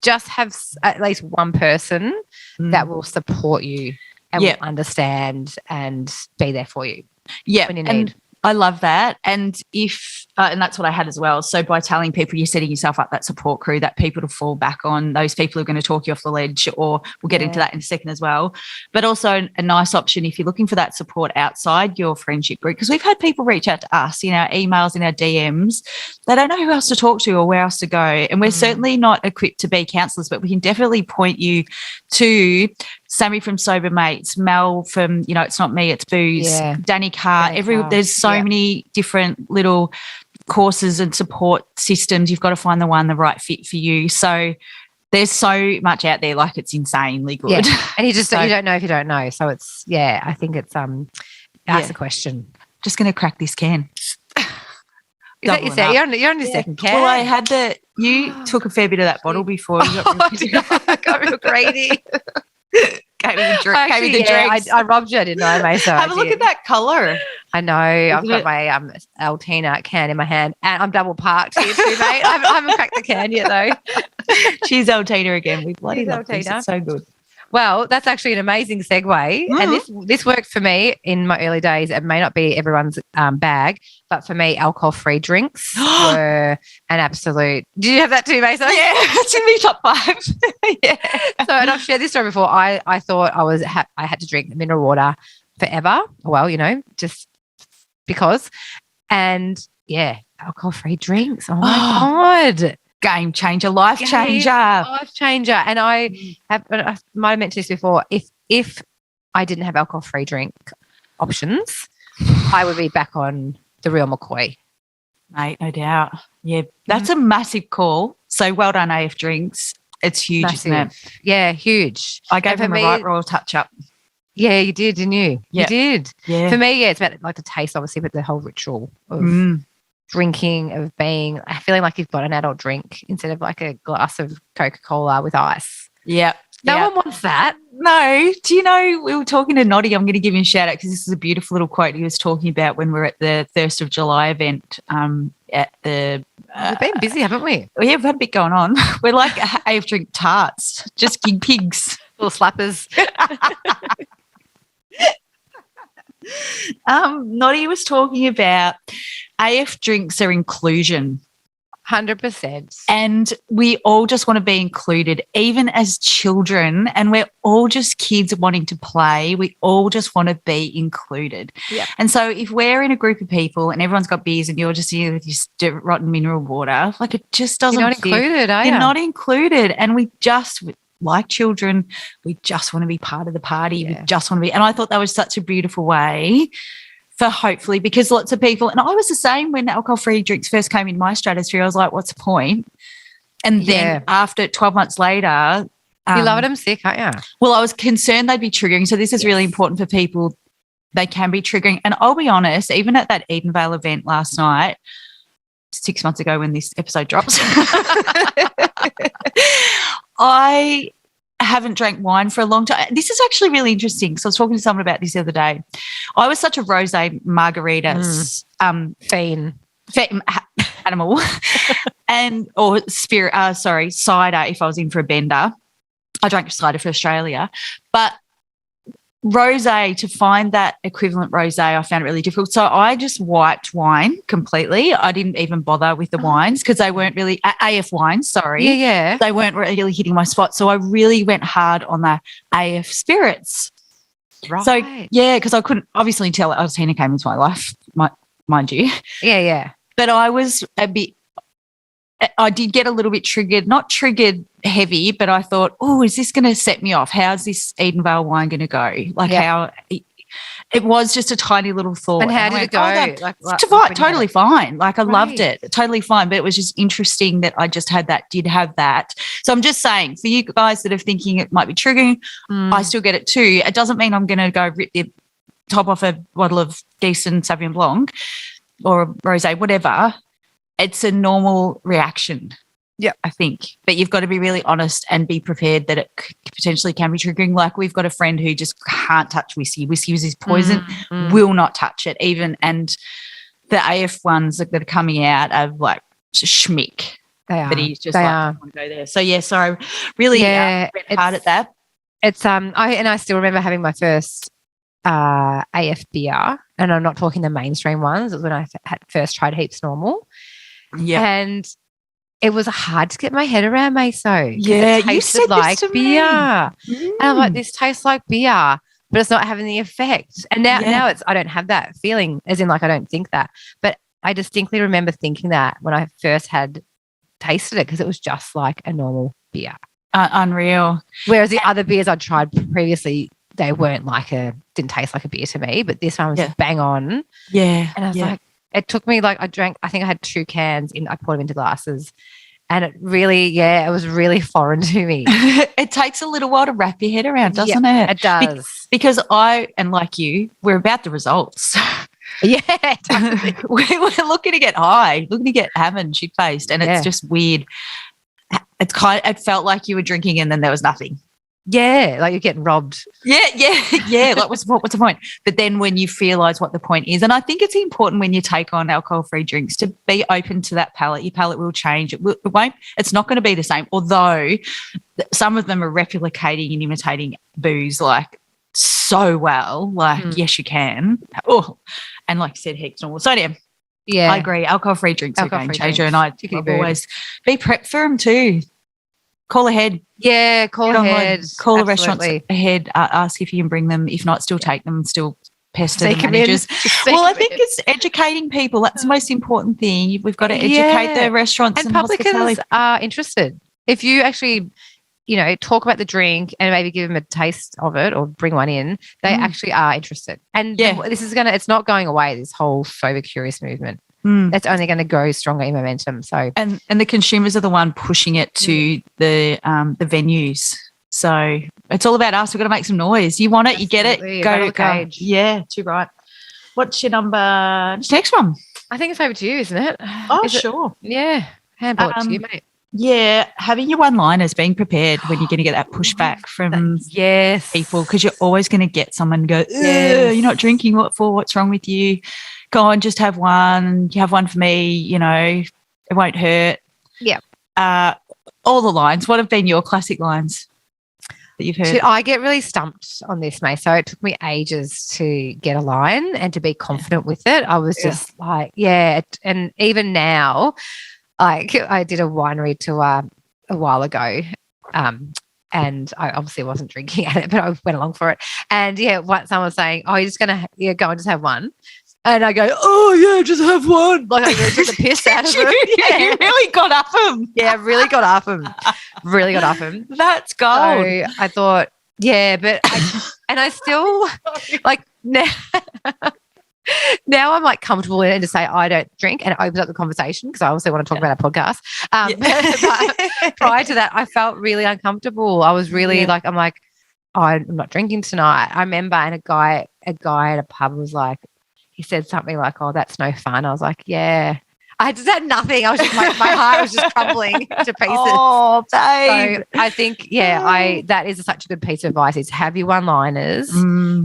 just have at least one person that will support you and will understand and be there for you. Yeah. When you and need. I love that. And and that's what I had as well. So by telling people, you're setting yourself up that support crew, that people to fall back on, those people who are going to talk you off the ledge, or we'll get into that in a second as well. But also a nice option if you're looking for that support outside your friendship group, because we've had people reach out to us in our emails, in our DMs. They don't know who else to talk to or where else to go. And we're certainly not equipped to be counsellors, but we can definitely point you to Sammy from Sober Mates, Mel from, It's Not Me, It's Booze, Danny Carr. There's so many different little courses and support systems. You've got to find the right fit for you. So there's so much out there, like it's insanely good. Yeah. And you don't know if you don't know. So it's, I think it's ask a question. Just going to crack this can. Is that your second? You're on your second can. Well, I had you took a fair bit of that bottle before. You got real greedy. Gave me the drinks. I robbed you, didn't I, Mate? So have a look at that colour. I know. I've got my Altina can in my hand, and I'm double parked here too, mate. I haven't cracked the can yet, though. She's Altina again. We bloody love this. It's so good. Well, that's actually an amazing segue, and this worked for me in my early days. It may not be everyone's bag, but for me, alcohol-free drinks were an absolute. Did you have that too, Mason? Yeah, it's in the top 5. Yeah. So, and I've shared this story before. I thought I had to drink mineral water forever. Well, just because, and alcohol-free drinks. Oh my God. Game changer, life changer. And I might have mentioned this before. If I didn't have alcohol-free drink options, I would be back on the real McCoy. Mate, no doubt. Yeah, that's a massive call. So well done, AF Drinks. It's huge, massive. isn't it? Yeah, huge. I gave them a right royal touch-up. Yeah, you did, didn't you? Yep. You did. Yeah. For me, it's about like the taste, obviously, but the whole ritual of drinking, of feeling like you've got an adult drink instead of like a glass of Coca-Cola with ice. Yeah. No one wants that. No. Do you know, we were talking to Noddy. I'm going to give him a shout out because this is a beautiful little quote he was talking about when we were at the Thirst of July event at the. We've been busy, haven't we? We've had a bit going on. We're like AF drink tarts, just king pigs. Little slappers. Noddy was talking about AF drinks are inclusion. 100%. And we all just want to be included, even as children, and we're all just kids wanting to play. We all just want to be included. Yeah. And so if we're in a group of people and everyone's got beers and you're just here with your rotten mineral water, like it just doesn't You're not included, are you? You're not included. And we just, like children, we just want to be part of the party. Yeah. We just want to be. And I thought that was such a beautiful way for hopefully, because lots of people, and I was the same when alcohol-free drinks first came in my stratosphere. I was like, what's the point? And then after 12 months later. You love them sick, aren't you? Well, I was concerned they'd be triggering. So this is really important for people. They can be triggering. And I'll be honest, even at that Edenvale event last night, 6 months ago when this episode drops, I haven't drank wine for a long time. This is actually really interesting. So I was talking to someone about this the other day. I was such a rosé margaritas fiend animal or cider if I was in for a bender. I drank cider for Australia. But rosé, to find that equivalent rosé, I found it really difficult. So I just wiped wine completely. I didn't even bother with the wines because they weren't really AF wines, sorry. Yeah. They weren't really hitting my spot. So I really went hard on the AF spirits. Right. So, yeah, because I couldn't obviously tell Altina came into my life, mind you. Yeah. But I was I did get a little bit triggered, not triggered heavy, but I thought, oh, is this going to set me off? How's this Edenvale wine going to go? Like how it was just a tiny little thought. And how did it go? Totally fine. Like I loved it. Totally fine. But it was just interesting that I just did have that. So I'm just saying for you guys that are thinking it might be triggering, I still get it too. It doesn't mean I'm going to go rip the top off a bottle of decent Sauvignon Blanc or a rosé, whatever. It's a normal reaction. Yeah, I think. But you've got to be really honest and be prepared that it potentially can be triggering. Like we've got a friend who just can't touch whiskey. Whiskey was his poison, will not touch it even. And the AF ones that are coming out are like schmick. They are. But he's just I want to go there. So, yeah, so really went hard at that. It's I still remember having my first AF beer, and I'm not talking the mainstream ones. It was when I had first tried Heaps Normal. Yeah. And it was hard to get my head around, Meso. Yeah, it tasted like beer. And I'm like, this tastes like beer, but it's not having the effect. And now I don't have that feeling, as in like I don't think that. But I distinctly remember thinking that when I first had tasted it because it was just like a normal beer. Unreal. Whereas the other beers I'd tried previously, they weren't didn't taste like a beer to me, but this one was bang on. Yeah. And I was like, it took me I think I had 2 cans I poured them into glasses, and it really, it was really foreign to me. It takes a little while to wrap your head around, doesn't it? It does. Because and like you, we're about the results. Yeah, totally. We're looking to get high, looking to get hammered, shit-faced, and it's just weird. It felt like you were drinking and then there was nothing. Yeah, like you're getting robbed. Yeah. Like what's the point? But then when you realise what the point is, and I think it's important when you take on alcohol-free drinks to be open to that palate. Your palate will change. It won't. It's not going to be the same. Although some of them are replicating and imitating booze like so well. Like yes, you can. Oh, and like I said, Heaps Normal. So I agree. Alcohol-free drinks are a game changer, and I always be prepped for them too. Call ahead. Yeah, call ahead. Call the restaurants ahead. Ask if you can bring them. If not, still take them. Still pester the managers. Well, I think it's educating people. That's the most important thing. We've got to educate the restaurants and publicans are interested. If you actually, talk about the drink and maybe give them a taste of it or bring one in, they actually are interested. And this is it's not going away. This whole sober curious movement. It's only going to go stronger in momentum. So and the consumers are the one pushing it to the venues. So it's all about us. We've got to make some noise. You want it, you get it. Go. Yeah, too right. What's your number? Next one. I think it's over to you, isn't it? Oh, sure. Yeah. Handball it to you, mate. Yeah, having your one-liners, being prepared when you're going to get that pushback from people, because you're always going to get someone go, you're not drinking, what for? What's wrong with you? Go on, just have one. You have one for me, it won't hurt. Yeah. All the lines. What have been your classic lines that you've heard? I get really stumped on this, May. So it took me ages to get a line and to be confident with it. I was just like, and even now, like I did a wine read to a while ago, and I obviously wasn't drinking at it, but I went along for it. And someone was saying, "Oh, you're just gonna go and just have one," and I go, "Oh yeah, just have one." Like I really took the piss out of him. You really got up him. Yeah, really got off him. Really got off him. That's gold. So I thought, but I still like now. Now I'm like comfortable in it to say I don't drink, and it opens up the conversation because I also want to talk about our podcast. But prior to that, I felt really uncomfortable. I was really like, I'm not drinking tonight. I remember, and a guy at a pub was like, he said something like, "Oh, that's no fun." I was like, "Yeah." I just had nothing. I was just my heart was just crumbling to pieces. Oh, babe. So I think that is such a good piece of advice: is have your one-liners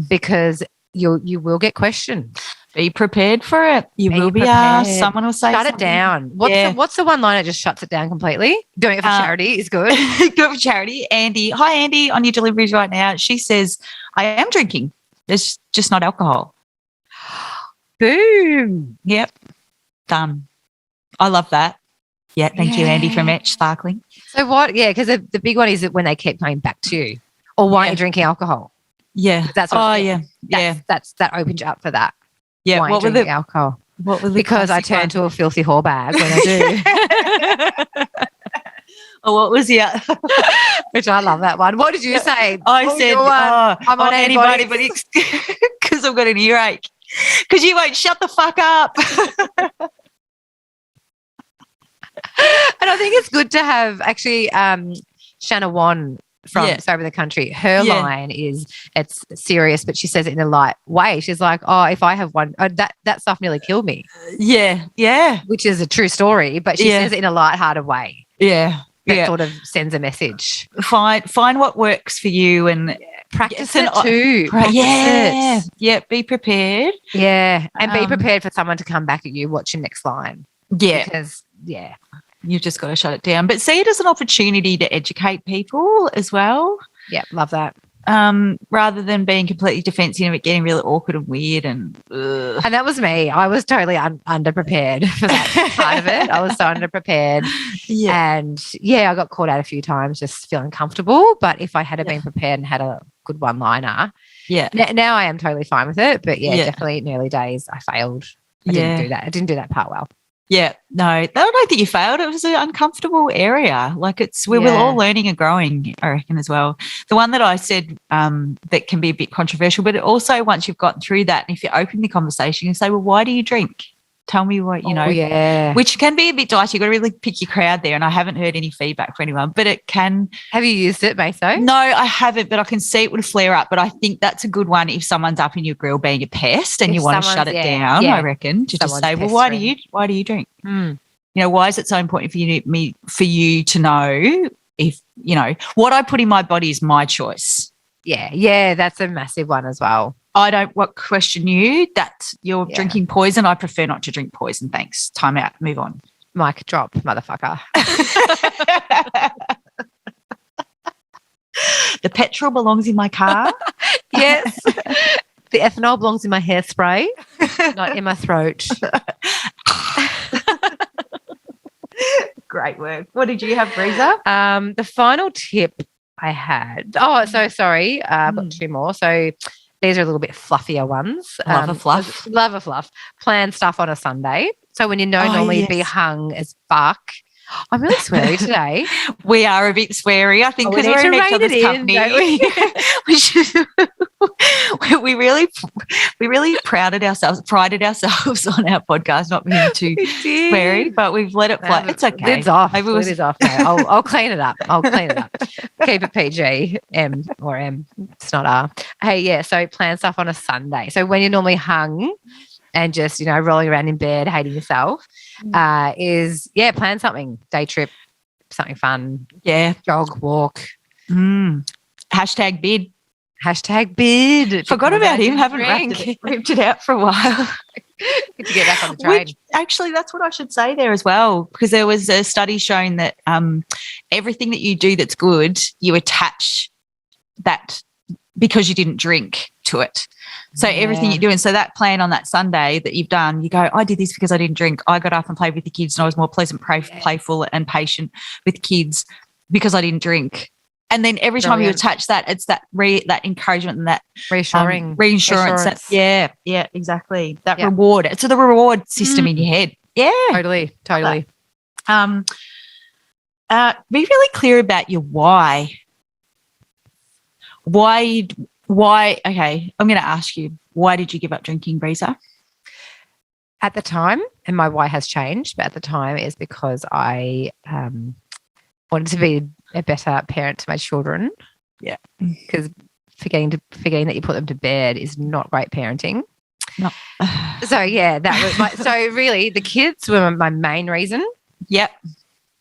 because you will get questioned. Be prepared for it. You will be asked. Someone will say shut it down. What's the one line that just shuts it down completely? Doing it for charity is good. Good for charity. Andy. Hi, Andy, on your deliveries right now. She says, I am drinking. There's just not alcohol. Boom. Yep. Done. I love that. Yeah, thank you, Andy, from Etch Sparkling. So what? Yeah, because the big one is that when they keep coming back to you, or why aren't you drinking alcohol? Yeah. That's what that opens you up for that. Yeah. Why what were the alcohol? What were the because I turn to a filthy whore bag when I do. Or what was the which I love that one. What did you say? I said I'm on antibiotics because I've got an earache. Because you won't shut the fuck up. And I think it's good to have actually Shanna Wan from Sober the Country. Her line is, it's serious, but she says it in a light way. She's like, "Oh, if I have one, that stuff nearly killed me." Yeah. Which is a true story, but she says it in a lighthearted way. Yeah. That sort of sends a message. Find what works for you and practice it too. Yeah. Be prepared. Yeah. And be prepared for someone to come back at you. What's your next line? Yeah. Because, you've just got to shut it down. But see it as an opportunity to educate people as well. Yeah, love that. Rather than being completely defensive and it getting really awkward and weird and that was me. I was totally underprepared for that part of it. I was so underprepared. Yeah. And I got caught out a few times just feeling comfortable. But if I had been prepared and had a good one-liner, now I am totally fine with it. But definitely in early days I failed. I didn't do that. I didn't do that part well. Yeah, no, I don't think you failed. It was an uncomfortable area. Like we're all learning and growing, I reckon, as well. The one that I said that can be a bit controversial, but it also once you've gotten through that, and if you open the conversation, you say, well, why do you drink? Tell me what, which can be a bit dicey. You've got to really pick your crowd there. And I haven't heard any feedback for anyone, but it can. Have you used it, Meso? No, I haven't, but I can see it would flare up. But I think that's a good one if someone's up in your grill being a pest and you want to shut it down, I reckon, to just say, well, why do you drink? Why is it so important for you to know if, what I put in my body is my choice. Yeah, that's a massive one as well. I don't question you that you're drinking poison. I prefer not to drink poison. Thanks. Time out. Move on. Mic drop, motherfucker. The petrol belongs in my car. Yes. The ethanol belongs in my hairspray, not in my throat. Great work. What did you have, Breezer? The final tip I had. Oh, so sorry. I've got two more. So these are a little bit fluffier ones. Love a fluff. Love a fluff. Plan stuff on a Sunday. So when you normally be hung as fuck. I'm really sweary today. We are a bit sweary, I think, because we're in each other's company. We really prided ourselves on our podcast not being too sweary, but we've let it fly. It's okay. Lid's off. Lid off now. I'll clean it up. Keep it PG, M. It's not R. Hey, so plan stuff on a Sunday. So when you're normally hung, and just, rolling around in bed, hating yourself, is, plan something, day trip, something fun. Yeah. Jog, walk. Hashtag bid. Hashtag bid. Forgot about him. Haven't ripped it out for a while. Good to get back on the train. Actually, that's what I should say there as well, because there was a study showing that everything that you do that's good, you attach that because you didn't drink to it. So everything you do, and so that plan on that Sunday that you've done, you go, I did this because I didn't drink. I got up and played with the kids, and I was more pleasant, playful and patient with kids because I didn't drink. And then every time you attach that, it's that encouragement and that reassurance. That, yeah, exactly. That reward. It's the reward system in your head. Yeah, totally. Be really clear about your why. Why? Okay, I'm going to ask you. Why did you give up drinking, Breeza? At the time, and my why has changed, but at the time is because I wanted to be a better parent to my children. Yeah. Because forgetting that you put them to bed is not great parenting. No. So, that was so really the kids were my main reason. Yep.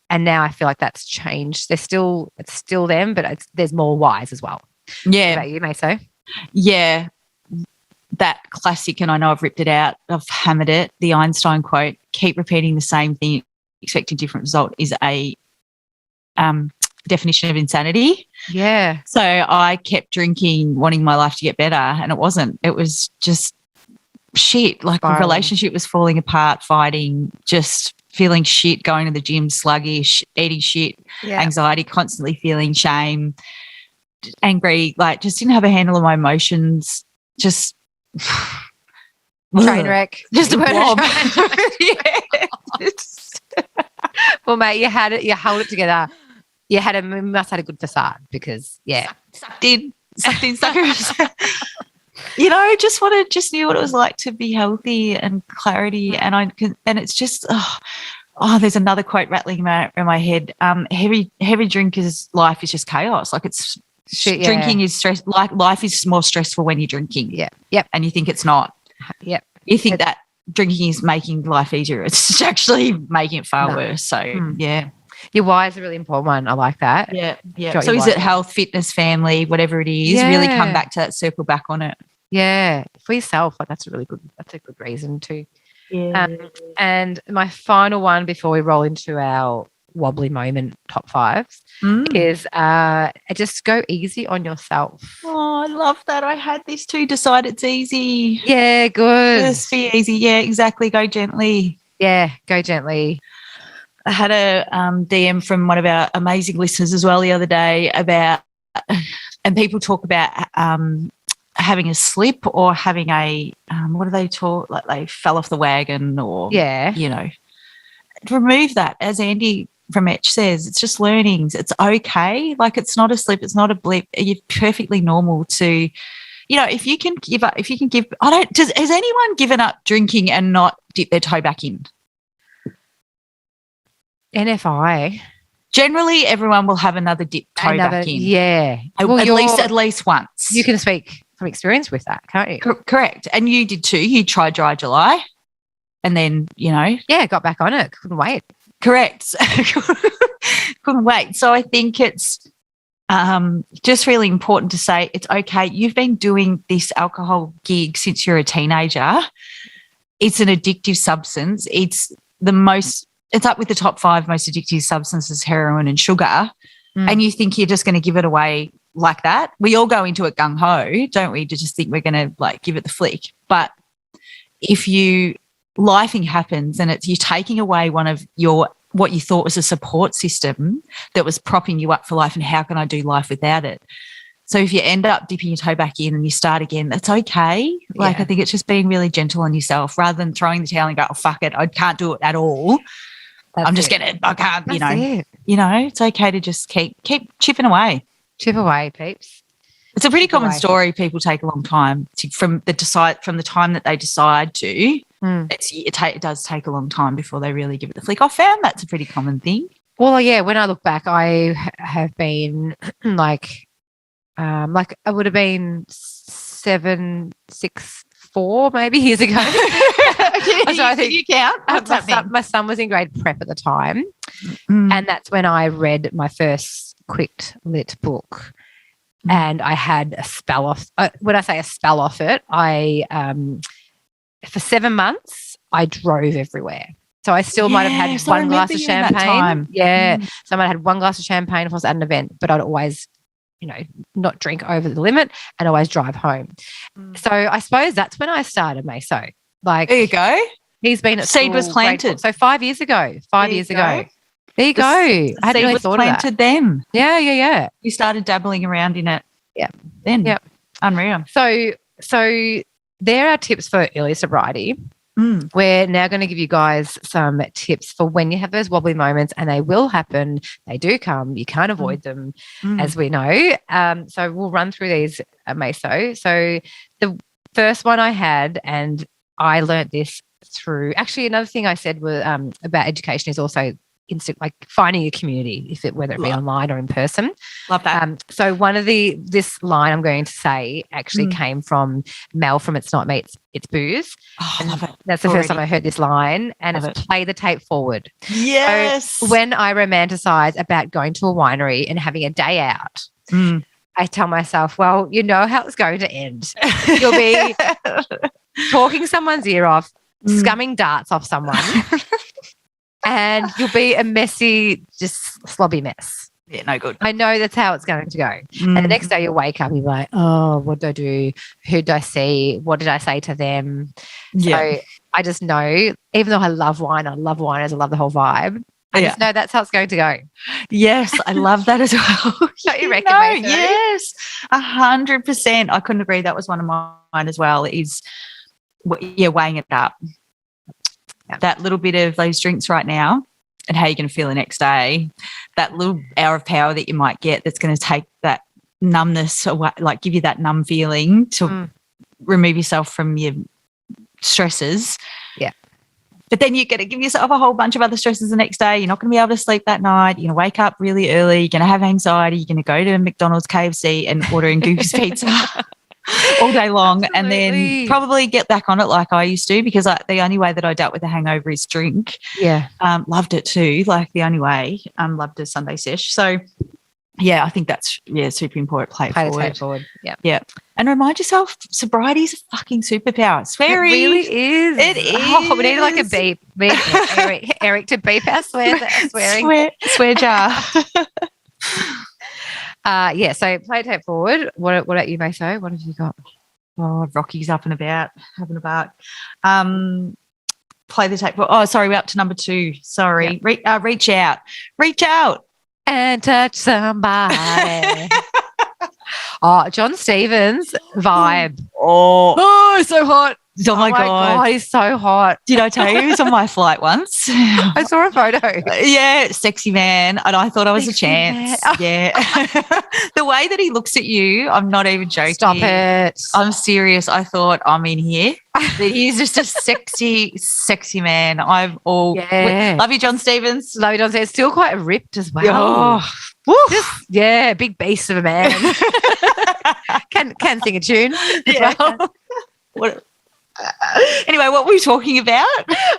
And now I feel like that's changed. It's still them, but there's more whys as well. Yeah. What about you, Meso? Yeah. That classic, and I know I've ripped it out, I've hammered it, the Einstein quote, keep repeating the same thing, expect a different result, is a definition of insanity. Yeah. So I kept drinking, wanting my life to get better, and it wasn't. It was just shit. Like the relationship was falling apart, fighting, just feeling shit, going to the gym sluggish, eating shit, anxiety, constantly feeling shame, angry, like just didn't have a handle on my emotions, just train wreck. Just a blob. Well, mate, you had it. You held it together. You must have had a good facade because, sucked in. Just knew what it was like to be healthy and clarity. And it's just, there's another quote rattling in my head. Heavy drinkers' life is just chaos. Like it's drinking is stress. Like life is more stressful when you're drinking. Yeah. Yep. And you think it's not. Yep. You think that drinking is making life easier. It's actually making it far worse. So, yeah. Your why is a really important one. I like that. Yeah. So is it health, fitness, family, whatever it is, really come back to that, circle back on it. Yeah. For yourself, like that's a good reason too. Yeah. And my final one before we roll into our wobbly moment top fives is just go easy on yourself. Oh, I love that. I had this too. Decide it's easy. Yeah, good. Just be easy. Yeah, exactly. Go gently. Yeah, go gently. I had a DM from one of our amazing listeners as well the other day about, and people talk about having a slip or having a, what do they talk, like they fell off the wagon or, remove that. As Andy from Etch says, it's just learnings. It's okay. Like it's not a slip. It's not a blip. You're perfectly normal to, if you can give up, has anyone given up drinking and not dip their toe back in? NFI. Generally, everyone will have another dip toe back in. Yeah. At least once. You can speak from experience with that, can't you? Correct. And you did too. You tried Dry July and then, Yeah, got back on it. Couldn't wait. Correct. Couldn't wait. So I think it's just really important to say it's okay. You've been doing this alcohol gig since you're a teenager. It's an addictive substance. It's up with the top 5 most addictive substances, heroin and sugar. And you think you're just going to give it away like that. We all go into it gung-ho, don't we, to just think we're going to like give it the flick. But if lifing happens and you're taking away one of what you thought was a support system that was propping you up for life, and how can I do life without it? So if you end up dipping your toe back in and you start again, that's okay. Like I think it's just being really gentle on yourself rather than throwing the towel and go, oh, fuck it, I can't do it at all. I can't, it's okay to just keep chipping away. Chip away, peeps. It's a pretty common story. People take a long time from the time that they decide to. It does take a long time before they really give it the flick. I found that's a pretty common thing. Well, yeah, when I look back, I have been like I would have been 6, maybe years ago. So I think you count. What's happening? My son was in grade prep at the time, and that's when I read my first quick lit book, and I had a spell off. When I say a spell off it, I for 7 months I drove everywhere. So I still might have had one glass of champagne. Yeah, so I might have had one glass of champagne if I was at an event, but I'd always, not drink over the limit and always drive home. So I suppose that's when I started, Meso. Like, there you go. He's been at seed was planted. So 5 years ago. 5 years ago. There you go. I hadn't really thought of that. Planted then. Yeah. You started dabbling around in it. Yeah. Then. Yeah. Unreal. So there are tips for early sobriety. We're now going to give you guys some tips for when you have those wobbly moments, and they will happen. They do come. You can't avoid them, as we know. So we'll run through these, Meso. So the first one I had, and I learnt this through, actually another thing I said was about education is also like finding a community, whether it be online or in person. Love that. So one of this line I'm going to say actually came from Mel from It's Not Me, It's Booze. Oh, I love it. That's the first time I heard this line, and it's play the tape forward. Yes. So when I romanticize about going to a winery and having a day out, I tell myself, well, you know how it's going to end. You'll be talking someone's ear off, scumming darts off someone, and you'll be a messy, just slobby mess. Yeah, no good. I know that's how it's going to go. And the next day you'll wake up and you're like, oh, what did I do? Who did I see? What did I say to them? Yeah. So I just know, even though I love wine, I love winers, I love the whole vibe, I just know that's how it's going to go. Yes, I love that as well. Don't you reckon, Meso? Yes, 100%. I couldn't agree. That was one of mine as well, is weighing it up. Yeah. That little bit of those drinks right now and how you're going to feel the next day, that little hour of power that you might get that's going to take that numbness away, like give you that numb feeling to remove yourself from your stresses. Yeah. But then you're going to give yourself a whole bunch of other stresses the next day. You're not going to be able to sleep that night. You're going to wake up really early. You're going to have anxiety. You're going to go to McDonald's, KFC and order in Goose Pizza all day long. Absolutely. And then probably get back on it like I used to, because the only way that I dealt with a hangover is drink. Yeah. Loved it too, like the only way. Loved a Sunday sesh. So, yeah, I think that's, super important. Play it forward. Yeah. Yeah. And remind yourself, sobriety is a fucking superpower. Swearing. It really is. It is. Oh, we need like a beep. Eric to beep our swearing. Swear jar. So play tape forward. What about you, Meso? What have you got? Oh, Rocky's up and about, having a bark. Play the tape. Oh, sorry, we're up to number 2. Sorry. Yep. Reach out. Reach out. And touch somebody. Oh, John Stevens vibe. Oh, so hot. Oh my God, he's so hot. Did I tell you he was on my flight once? I saw a photo. Yeah, sexy man. And I thought I was Sexy a chance. Yeah. The way that he looks at you, I'm not even joking. Stop it. I'm serious. I thought I'm in here. That he's just a sexy, sexy man. Love you, John Stevens. Love you, John Stevens. Still quite ripped as well. Oh, big beast of a man. can sing a tune as well. Anyway, what were we talking about?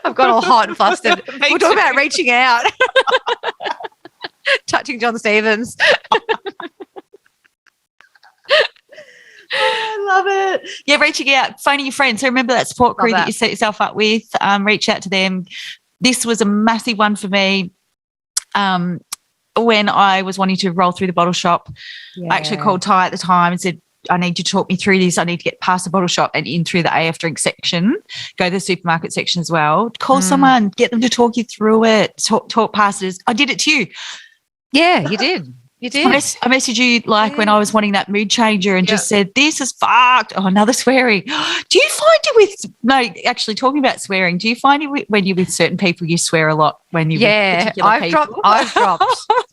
I've got all hot and flustered. We're talking about reaching out. Touching John Stevens. I love it. Yeah, reaching out, phoning your friends. So remember that support crew that you set yourself up with. Reach out to them. This was a massive one for me. When I was wanting to roll through the bottle shop, I actually called Ty at the time and said, I need you to talk me through this. I need to get past the bottle shop and in through the AF drink section, go to the supermarket section as well. Call someone, get them to talk you through it, talk past it. I did it to you. Yeah, you did. You did. I messaged you when I was wanting that mood changer and just said, this is fucked. Oh, another swearing. Do you find talking about swearing, do you find when you're with certain people you swear a lot when you're with particular people? I've dropped.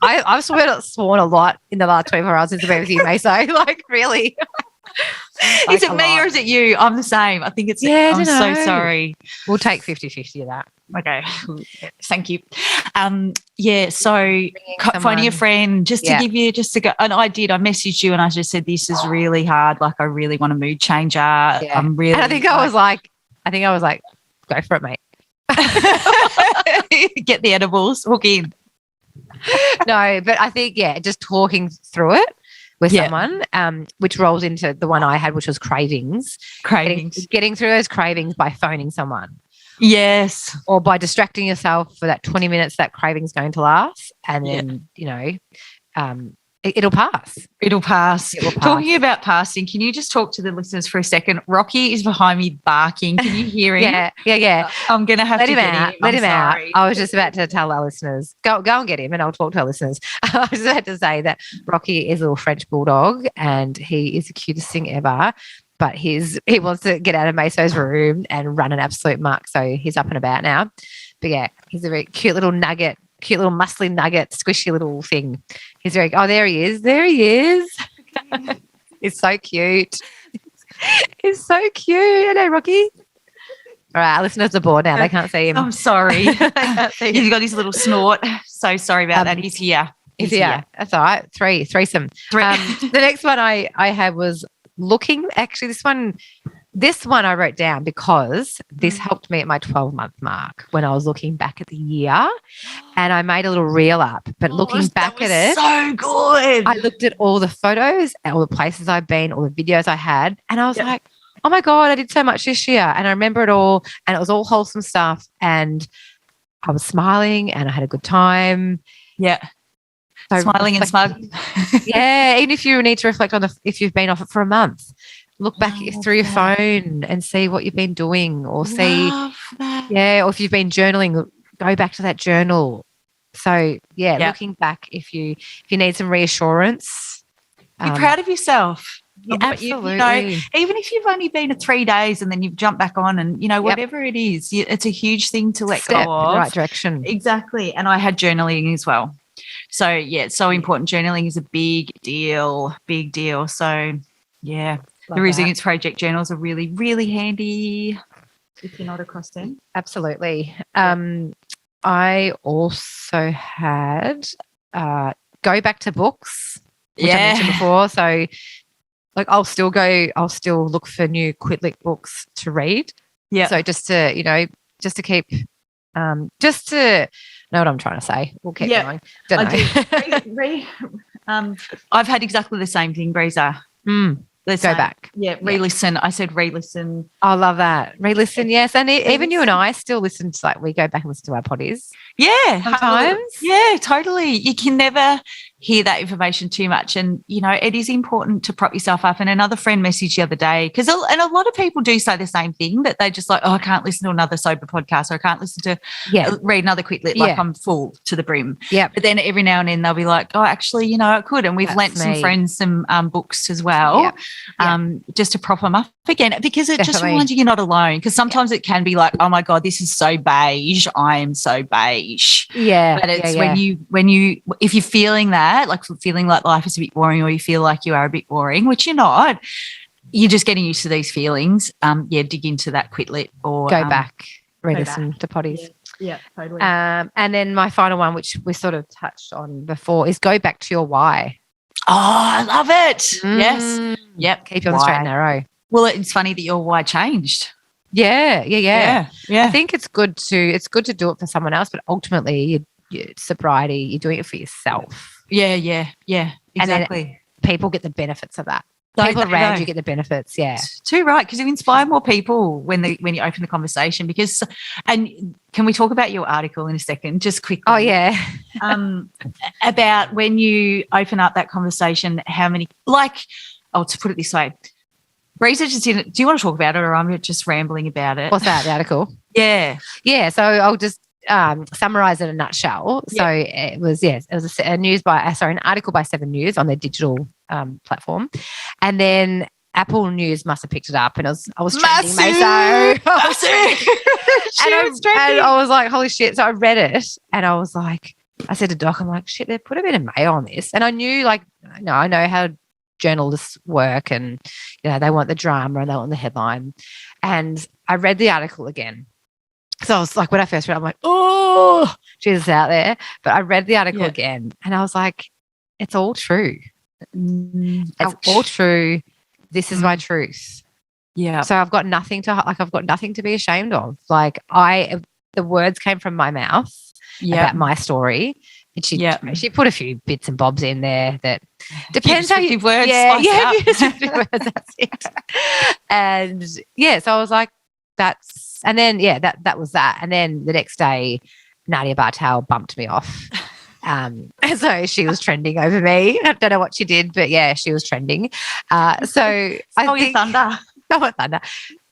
I've sworn a lot in the last 24 hours since I've been with you, Meso. Like, really. Like is it a me lot. or is it you? I'm the same. I think it's. Yeah, I I'm don't so know. sorry. We'll take 50-50 of that. Okay, thank you. Yeah, so finding a someone. friend just to Yeah. give you just to go. And I did. I messaged you and I just said this is really hard. Like I really want a mood changer. Yeah. I'm really. And I think I was like, go for it, mate. get the edibles. Hook in. No, but I think, just talking through it with someone, which rolls into the one I had, which was cravings. Cravings. Getting through those cravings by phoning someone. Yes. Or by distracting yourself for that 20 minutes that craving's going to last. And then, it'll pass. It'll pass. It will pass. Talking about passing, can you just talk to the listeners for a second? Rocky is behind me barking. Can you hear him? Yeah. I'm going to have to get him. Let him out. Sorry. I was just about to tell our listeners, go and get him and I'll talk to our listeners. I was about to say that Rocky is a little French bulldog and he is the cutest thing ever. But he wants to get out of Meso's room and run an absolute muck. So he's up and about now. But yeah, he's a very cute little nugget, cute little muscly nugget, squishy little thing. He's very, there he is. There he is. He's so cute. He's so cute. Hello, Rocky. All right, our listeners are bored now. They can't see him. I'm sorry. He's got his little snort. So so about that. He's here. He's here. That's all right. Threesome. The next one I had was looking. Actually, this one I wrote down because this helped me at my 12-month mark when I was looking back at the year, and I made a little reel up. But looking back at it, so good. I looked at all the photos, all the places I've been, all the videos I had, and I was like, oh my God, I did so much this year. And I remember it all, and it was all wholesome stuff, and I was smiling and I had a good time. Yeah. So smiling and smug. Yeah, even if you need to reflect on if you've been off it for a month, look back through your phone and see what you've been doing, or or if you've been journaling, go back to that journal. So looking back, if you need some reassurance, be proud of yourself. Absolutely. Even if you've only been 3 days and then you've jumped back on and, whatever it is, it's a huge thing to let go of. In the right direction. Exactly. And I had journaling as well. So, it's so important. Journaling is a big deal. So, the Resilience Project journals are really, really handy if you're not across them. Absolutely. I also had go back to books, which I mentioned before. So, I'll still look for new Quitlet books to read. Yeah. So just to keep, just to know what I'm trying to say. We'll keep going. I've had exactly the same thing, Breeza. Go back. Yeah, re-listen. I said re-listen. I love that. Re-listen, yes. And even you and I still listen to, we go back and listen to our potties. Yeah. Sometimes. Yeah, totally. You can never hear that information too much. And, it is important to prop yourself up. And another friend messaged the other day, and a lot of people do say the same thing, that they just I can't listen to another sober podcast, or I can't listen to read another Quitlet, I'm full to the brim. Yeah. But then every now and then they'll be like, oh, actually, I could. And we've lent some friends some books as well. Just to prop them up again, because it just reminds you you're not alone. Because sometimes it can be like, oh my God, this is so beige. I am so beige. Yeah. But it's when you if you're feeling that, feeling like life is a bit boring, or you feel like you are a bit boring, which you're not, you're just getting used to these feelings. Dig into that Quitlet or go back, re-listen to potties. Yeah, totally. And then my final one, which we sort of touched on before, is go back to your why. Oh, I love it. Yes. Yep. Keep you on the straight and narrow. Well, it's funny that your why changed. Yeah. I think it's good to do it for someone else, but ultimately, your sobriety, you're doing it for yourself. Yeah. Exactly. And then people get the benefits of that. People around you get the benefits. Yeah. Too right, because you inspire more people when you open the conversation. And can we talk about your article in a second, just quickly? Oh yeah. About when you open up that conversation, how many to put it this way, Breeza just didn't. Do you want to talk about it, or I'm just rambling about it? What's that? The article? Yeah. So I'll just summarize it in a nutshell. So it was an article by 7 News on their digital platform, and then Apple News must have picked it up, and I was trending, Meso. And I was like, holy shit. So I read it, and I was like, I said to Doc, I'm like, shit, they put a bit of mayo on this. And I knew, I know how journalists work, and they want the drama and they want the headline. And I read the article again. So I was like, when I first read it, I'm like, oh, Jesus out there. But I read the article again and I was like, it's all true. It's all true. This is my truth. Yeah. So I've got nothing to be ashamed of. Like the words came from my mouth about my story. And she put a few bits and bobs in there that depends how you words. Descriptive words, that's it. And so I was like, that was that. And then the next day, Nadia Bartel bumped me off. So she was trending over me. I don't know what she did, but she was trending. So your thunder. Thunder.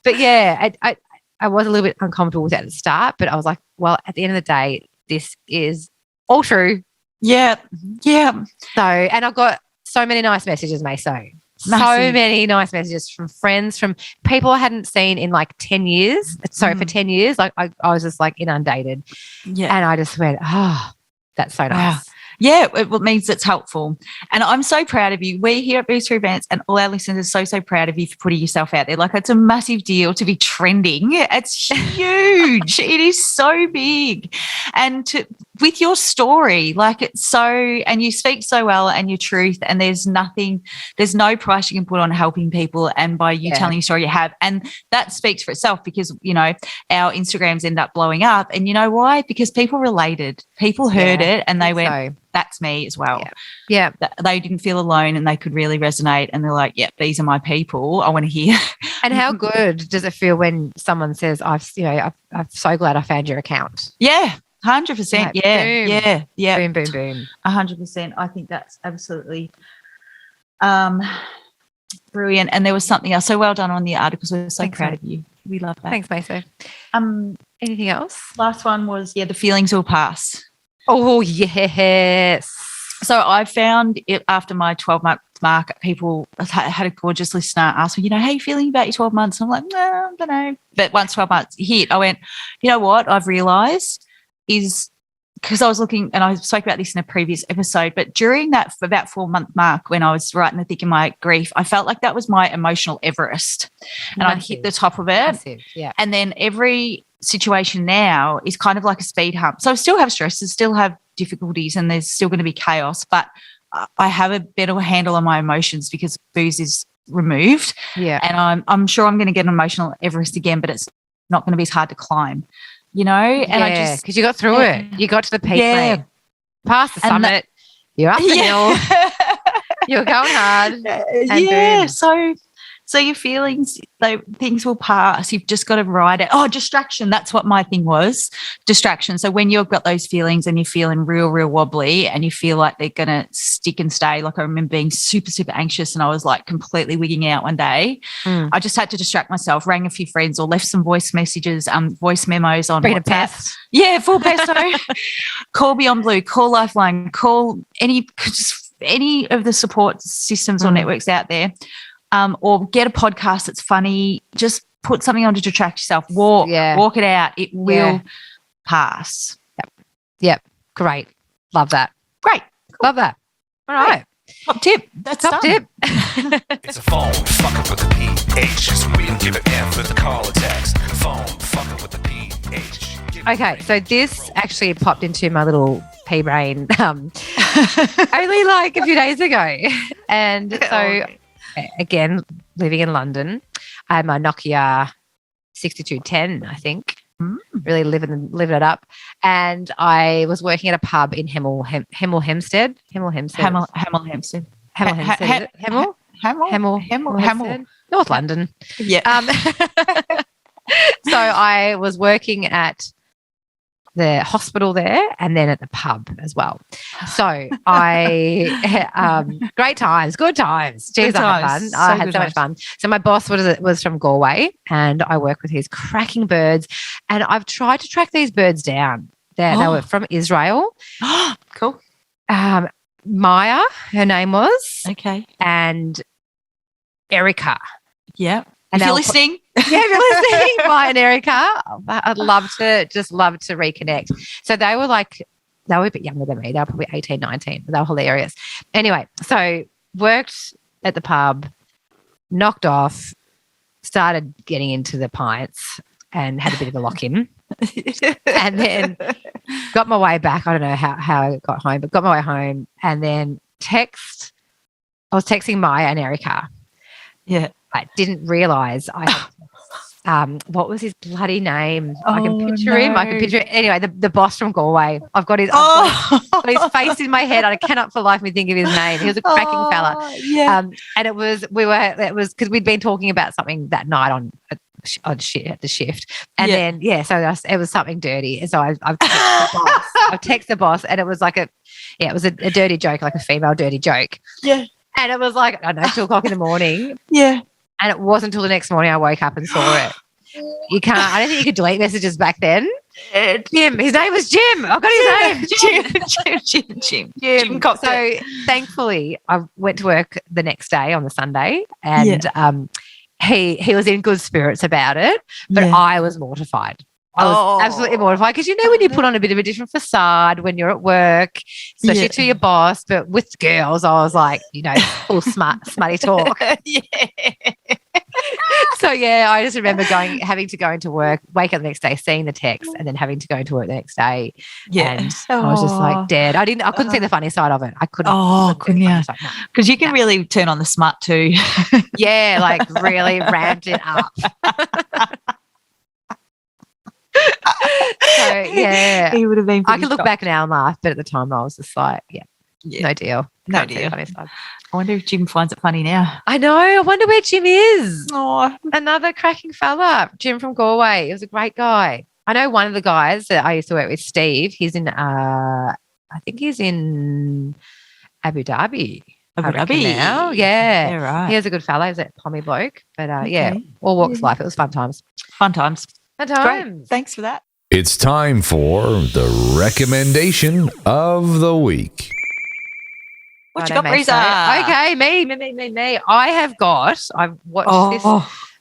But I was a little bit uncomfortable with it at the start, but I was like, well, at the end of the day, this is all true. Yeah. Yeah. So, and I've got so many nice messages, Maso. So many nice messages from friends, from people I hadn't seen in like 10 years. So for 10 years, like I was just like inundated. Yeah. And I just went, oh, that's so nice. Wow. Yeah, it means it's helpful. And I'm so proud of you. We here at Boost for Events and all our listeners are so proud of you for putting yourself out there. Like, it's a massive deal to be trending. It's huge. It is so big. And with your story, like, it's so, and you speak so well and your truth, and there's no price you can put on helping people. And by you telling your story, you have. And that speaks for itself because, our Instagrams end up blowing up. And you know why? Because people related. People heard it and they went, that's me as well. Yeah. They didn't feel alone and they could really resonate, and they're like, these are my people. I want to hear. And how good does it feel when someone says, I'm so glad I found your account? Yeah, 100%. Like, Yeah. Boom, boom, boom. 100%. I think that's absolutely brilliant. And there was something else. So well done on the articles. We're so proud of you. We love that. Thanks, Maso. Anything else? Last one was, the feelings will pass. Oh, yes. So I found it after my 12-month mark, people had a gorgeous listener ask me, how are you feeling about your 12 months? And I'm like, no, I don't know. But once 12 months hit, I went, you know what I've realised is, because I was looking, and I spoke about this in a previous episode, but during that about 4-month mark when I was right in the thick of my grief, I felt like that was my emotional Everest. And I'd hit the top of it. Massive, yeah. And then every situation now is kind of like a speed hump. So I still have stresses, still have difficulties, and there's still going to be chaos, but I have a better handle on my emotions because booze is removed. Yeah. And I'm sure I'm going to get an emotional Everest again, but it's not going to be as hard to climb, And I because you got through it. You got to the peak, mate. Past the summit. You're up the hill. You're going hard. And boom. So your feelings, things will pass. You've just got to ride it. Oh, distraction. That's what my thing was. Distraction. So when you've got those feelings and you're feeling real, real wobbly and you feel like they're going to stick and stay, like I remember being super, super anxious and I was like completely wigging out one day. I just had to distract myself, rang a few friends or left some voice messages, voice memos on Bring WhatsApp. A pest. Yeah, full pesto. Call Beyond Blue, call Lifeline, call any of the support systems or networks out there. Or get a podcast that's funny. Just put something on to distract yourself. Walk it out. It will pass. Yep. Great. Love that. Great. Cool. Love that. All right. Top tip. That's top tip. It's a phone fucking with the PH. So we can give it F for the call or text. Phone fucking with the PH. Okay, so this actually popped into my little pea brain only like a few days ago. And so again, living in London, I had my Nokia 6210, I think, really living it up. And I was working at a pub in Hemel Hempstead. North London. Yeah. So I was working at the hospital there and then at the pub as well. So great times, good times. Jeez, I had fun. I had so much fun. So my boss was from Galway and I work with his cracking birds, and I've tried to track these birds down. They were from Israel. Cool. Maya, her name was. Okay. And Erica. Yeah. If you're listening. Yeah, if you're listening, Maya and Erica, I'd love to reconnect. So they were a bit younger than me. They were probably 18, 19, but they were hilarious. Anyway, so worked at the pub, knocked off, started getting into the pints and had a bit of a lock-in. And then got my way back. I don't know how I got home, but got my way home and then I was texting Maya and Erica. Yeah. I didn't realise I had, what was his bloody name? I can picture him. I can picture it. Anyway, the boss from Galway. I've got his face in my head. I cannot for life of me think of his name. He was a cracking fella. Yeah. And it was because we'd been talking about something that night at the shift. And then, it was something dirty. And so I've texted the boss and it was like it was a dirty joke, like a female dirty joke. Yeah. And it was like, I don't know, 2 o'clock in the morning. Yeah. And it wasn't until the next morning I woke up and saw it. I don't think you could delete messages back then. Jim. His name was Jim. I got his name. Jim. So thankfully I went to work the next day on the Sunday and he was in good spirits about it, but I was mortified. I was absolutely mortified because, when you put on a bit of a different facade when you're at work, especially to your boss, but with girls, I was like, full smutty talk. So, I just remember having to go into work, wake up the next day, seeing the text, and then having to go into work the next day. Yeah. And I was just like dead. I couldn't see the funny side of it. I couldn't. Oh, couldn't you? Because you can really turn on the smut too. Yeah, like really ramped it up. So he would have been. I can look back now and laugh, but at the time I was just like, no deal. No deal. I wonder if Jim finds it funny now. I know. I wonder where Jim is. Oh, another cracking fella, Jim from Galway. He was a great guy. I know one of the guys that I used to work with, Steve. He's in. I think he's in Abu Dhabi. Abu Dhabi now. Yeah, right. He was a good fellow. He was a pommy bloke, but all walks of life. It was fun times. Fun times. Great. Thanks for that. It's time for the recommendation of the week. What you got, Reza? Okay, me. I've watched this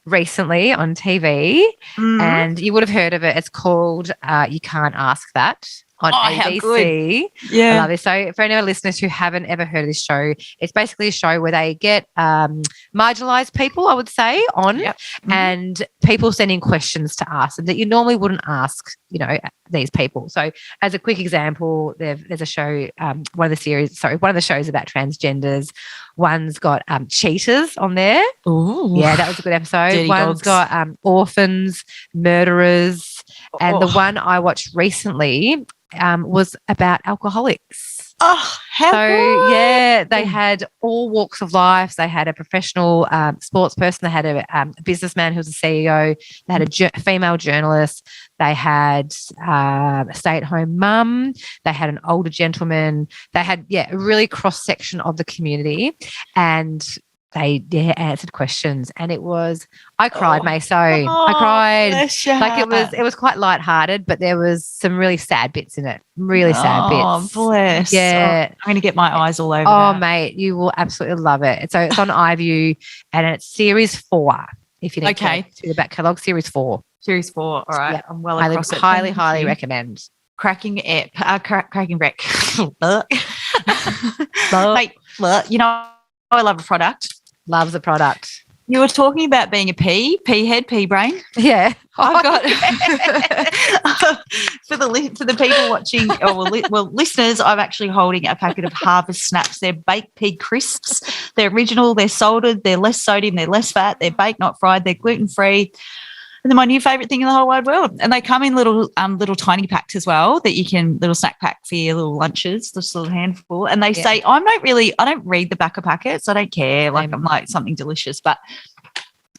recently on TV and you would have heard of it. It's called You Can't Ask That on ABC. How good. Yeah. I love this. So for any of our listeners who haven't ever heard of this show, it's basically a show where they get marginalised people, I would say, on and people sending questions to ask them that you normally wouldn't ask, these people. So as a quick example, there's a show, one of the shows about transgenders. One's got cheaters on there. Ooh. Yeah, that was a good episode. Dirty One's dogs. got orphans, murderers. And the one I watched recently was about alcoholics. Oh, how good. They had all walks of life. They had a professional sports person. They had a businessman who was a CEO. They had a female journalist. They had a stay-at-home mum. They had an older gentleman. They had, a really cross-section of the community. And they answered questions, and I cried, Meso. I cried. Like it was quite lighthearted, but there was some really sad bits in it. Really sad bits. Oh, bless. Yeah. I'm going to get my eyes all over Oh, that. mate, you will absolutely love it. So it's on iView, and it's series 4. If you need to see the back catalogue, series 4. Series 4. All right. Yeah. I'm well across it. Highly recommend. Cracking wreck. Mate, I love a product. Loves the product. You were talking about being a pea head, pea brain. Yeah. I've got for the people watching, listeners, I'm actually holding a packet of Harvest Snaps. They're baked pea crisps. They're original. They're salted. They're less sodium. They're less fat. They're baked, not fried. They're gluten-free. And they're my new favourite thing in the whole wide world. And they come in little tiny packs as well that you can, little snack pack for your little lunches, just a little handful. And they say, I don't read the back of packets. I don't care. Like, I'm like something delicious. But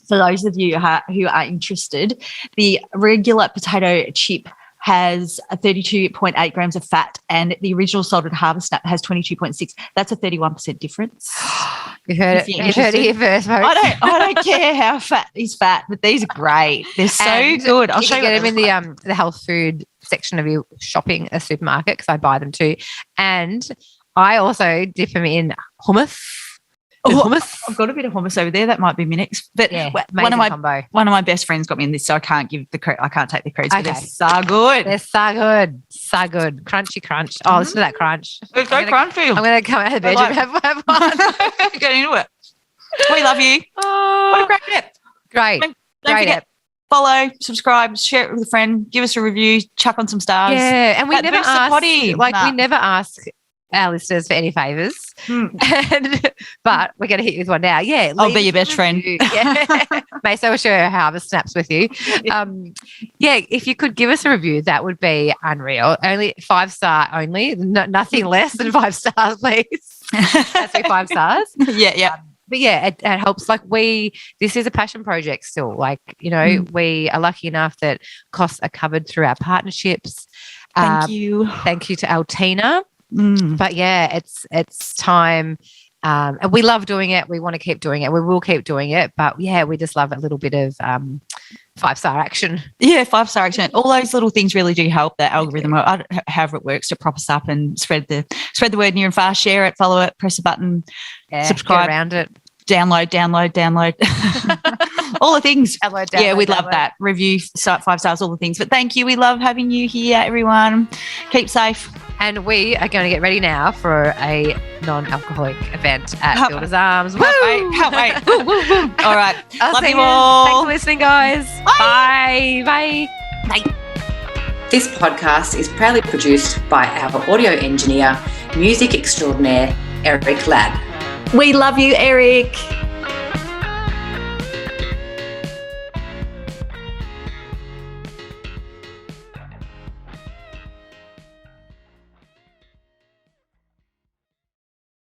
for those of you who are interested, the regular potato chip has a 32.8 grams of fat, and the original salted Harvest Snap has 22.6. That's a 31% difference. You heard it. You heard it here first, folks. I don't care how fat is fat, but these are great. They're so good. I'll show you. Get them in the health food section of your shopping a supermarket, because I buy them too, and I also dip them in hummus. Hummus. I've got a bit of hummus over there. That might be my next. But one of my best friends got me in this, so I can't take the credit. Okay. But they're so good. They're so good. Crunchy crunch. Oh, listen to that crunch. It's so crunchy. I'm going to come out of the bedroom and have one. Get into it. We love you. What a great app. Great. Don't Great forget, app. follow, subscribe, share it with a friend, give us a review, chuck on some stars. Yeah, and we That never boosts the ask, potty. we never ask our listeners for any favours. But we're going to hit you with one now. Yeah, I'll leave be your us a best friend. review. Yeah. Mace, I will show you harvest snaps with you. If you could give us a review, that would be unreal. Only 5-star only, nothing less than 5 stars, please. That's be 5 stars. Yeah. But yeah, it helps. Like this is a passion project still. Like, we are lucky enough that costs are covered through our partnerships. Thank you. Thank you to Altina. But yeah, it's time. And we love doing it. We want to keep doing it. We will keep doing it. But yeah, we just love a little bit of 5-star action. Yeah, 5-star action. All those little things really do help that algorithm, or however it works, to prop us up and spread the word near and far. Share it, follow it, press a button, subscribe, get around it, download. All the things. Download, we'd love that. Review, 5 stars, all the things. But thank you. We love having you here, everyone. Keep safe. And we are going to get ready now for a non-alcoholic event at Builders Arms. Can't wait. Woo, woo, woo. All right. Love you all. all. Thanks for listening, guys. Bye. Bye. This podcast is proudly produced by our audio engineer, music extraordinaire, Eric Ladd. We love you, Eric.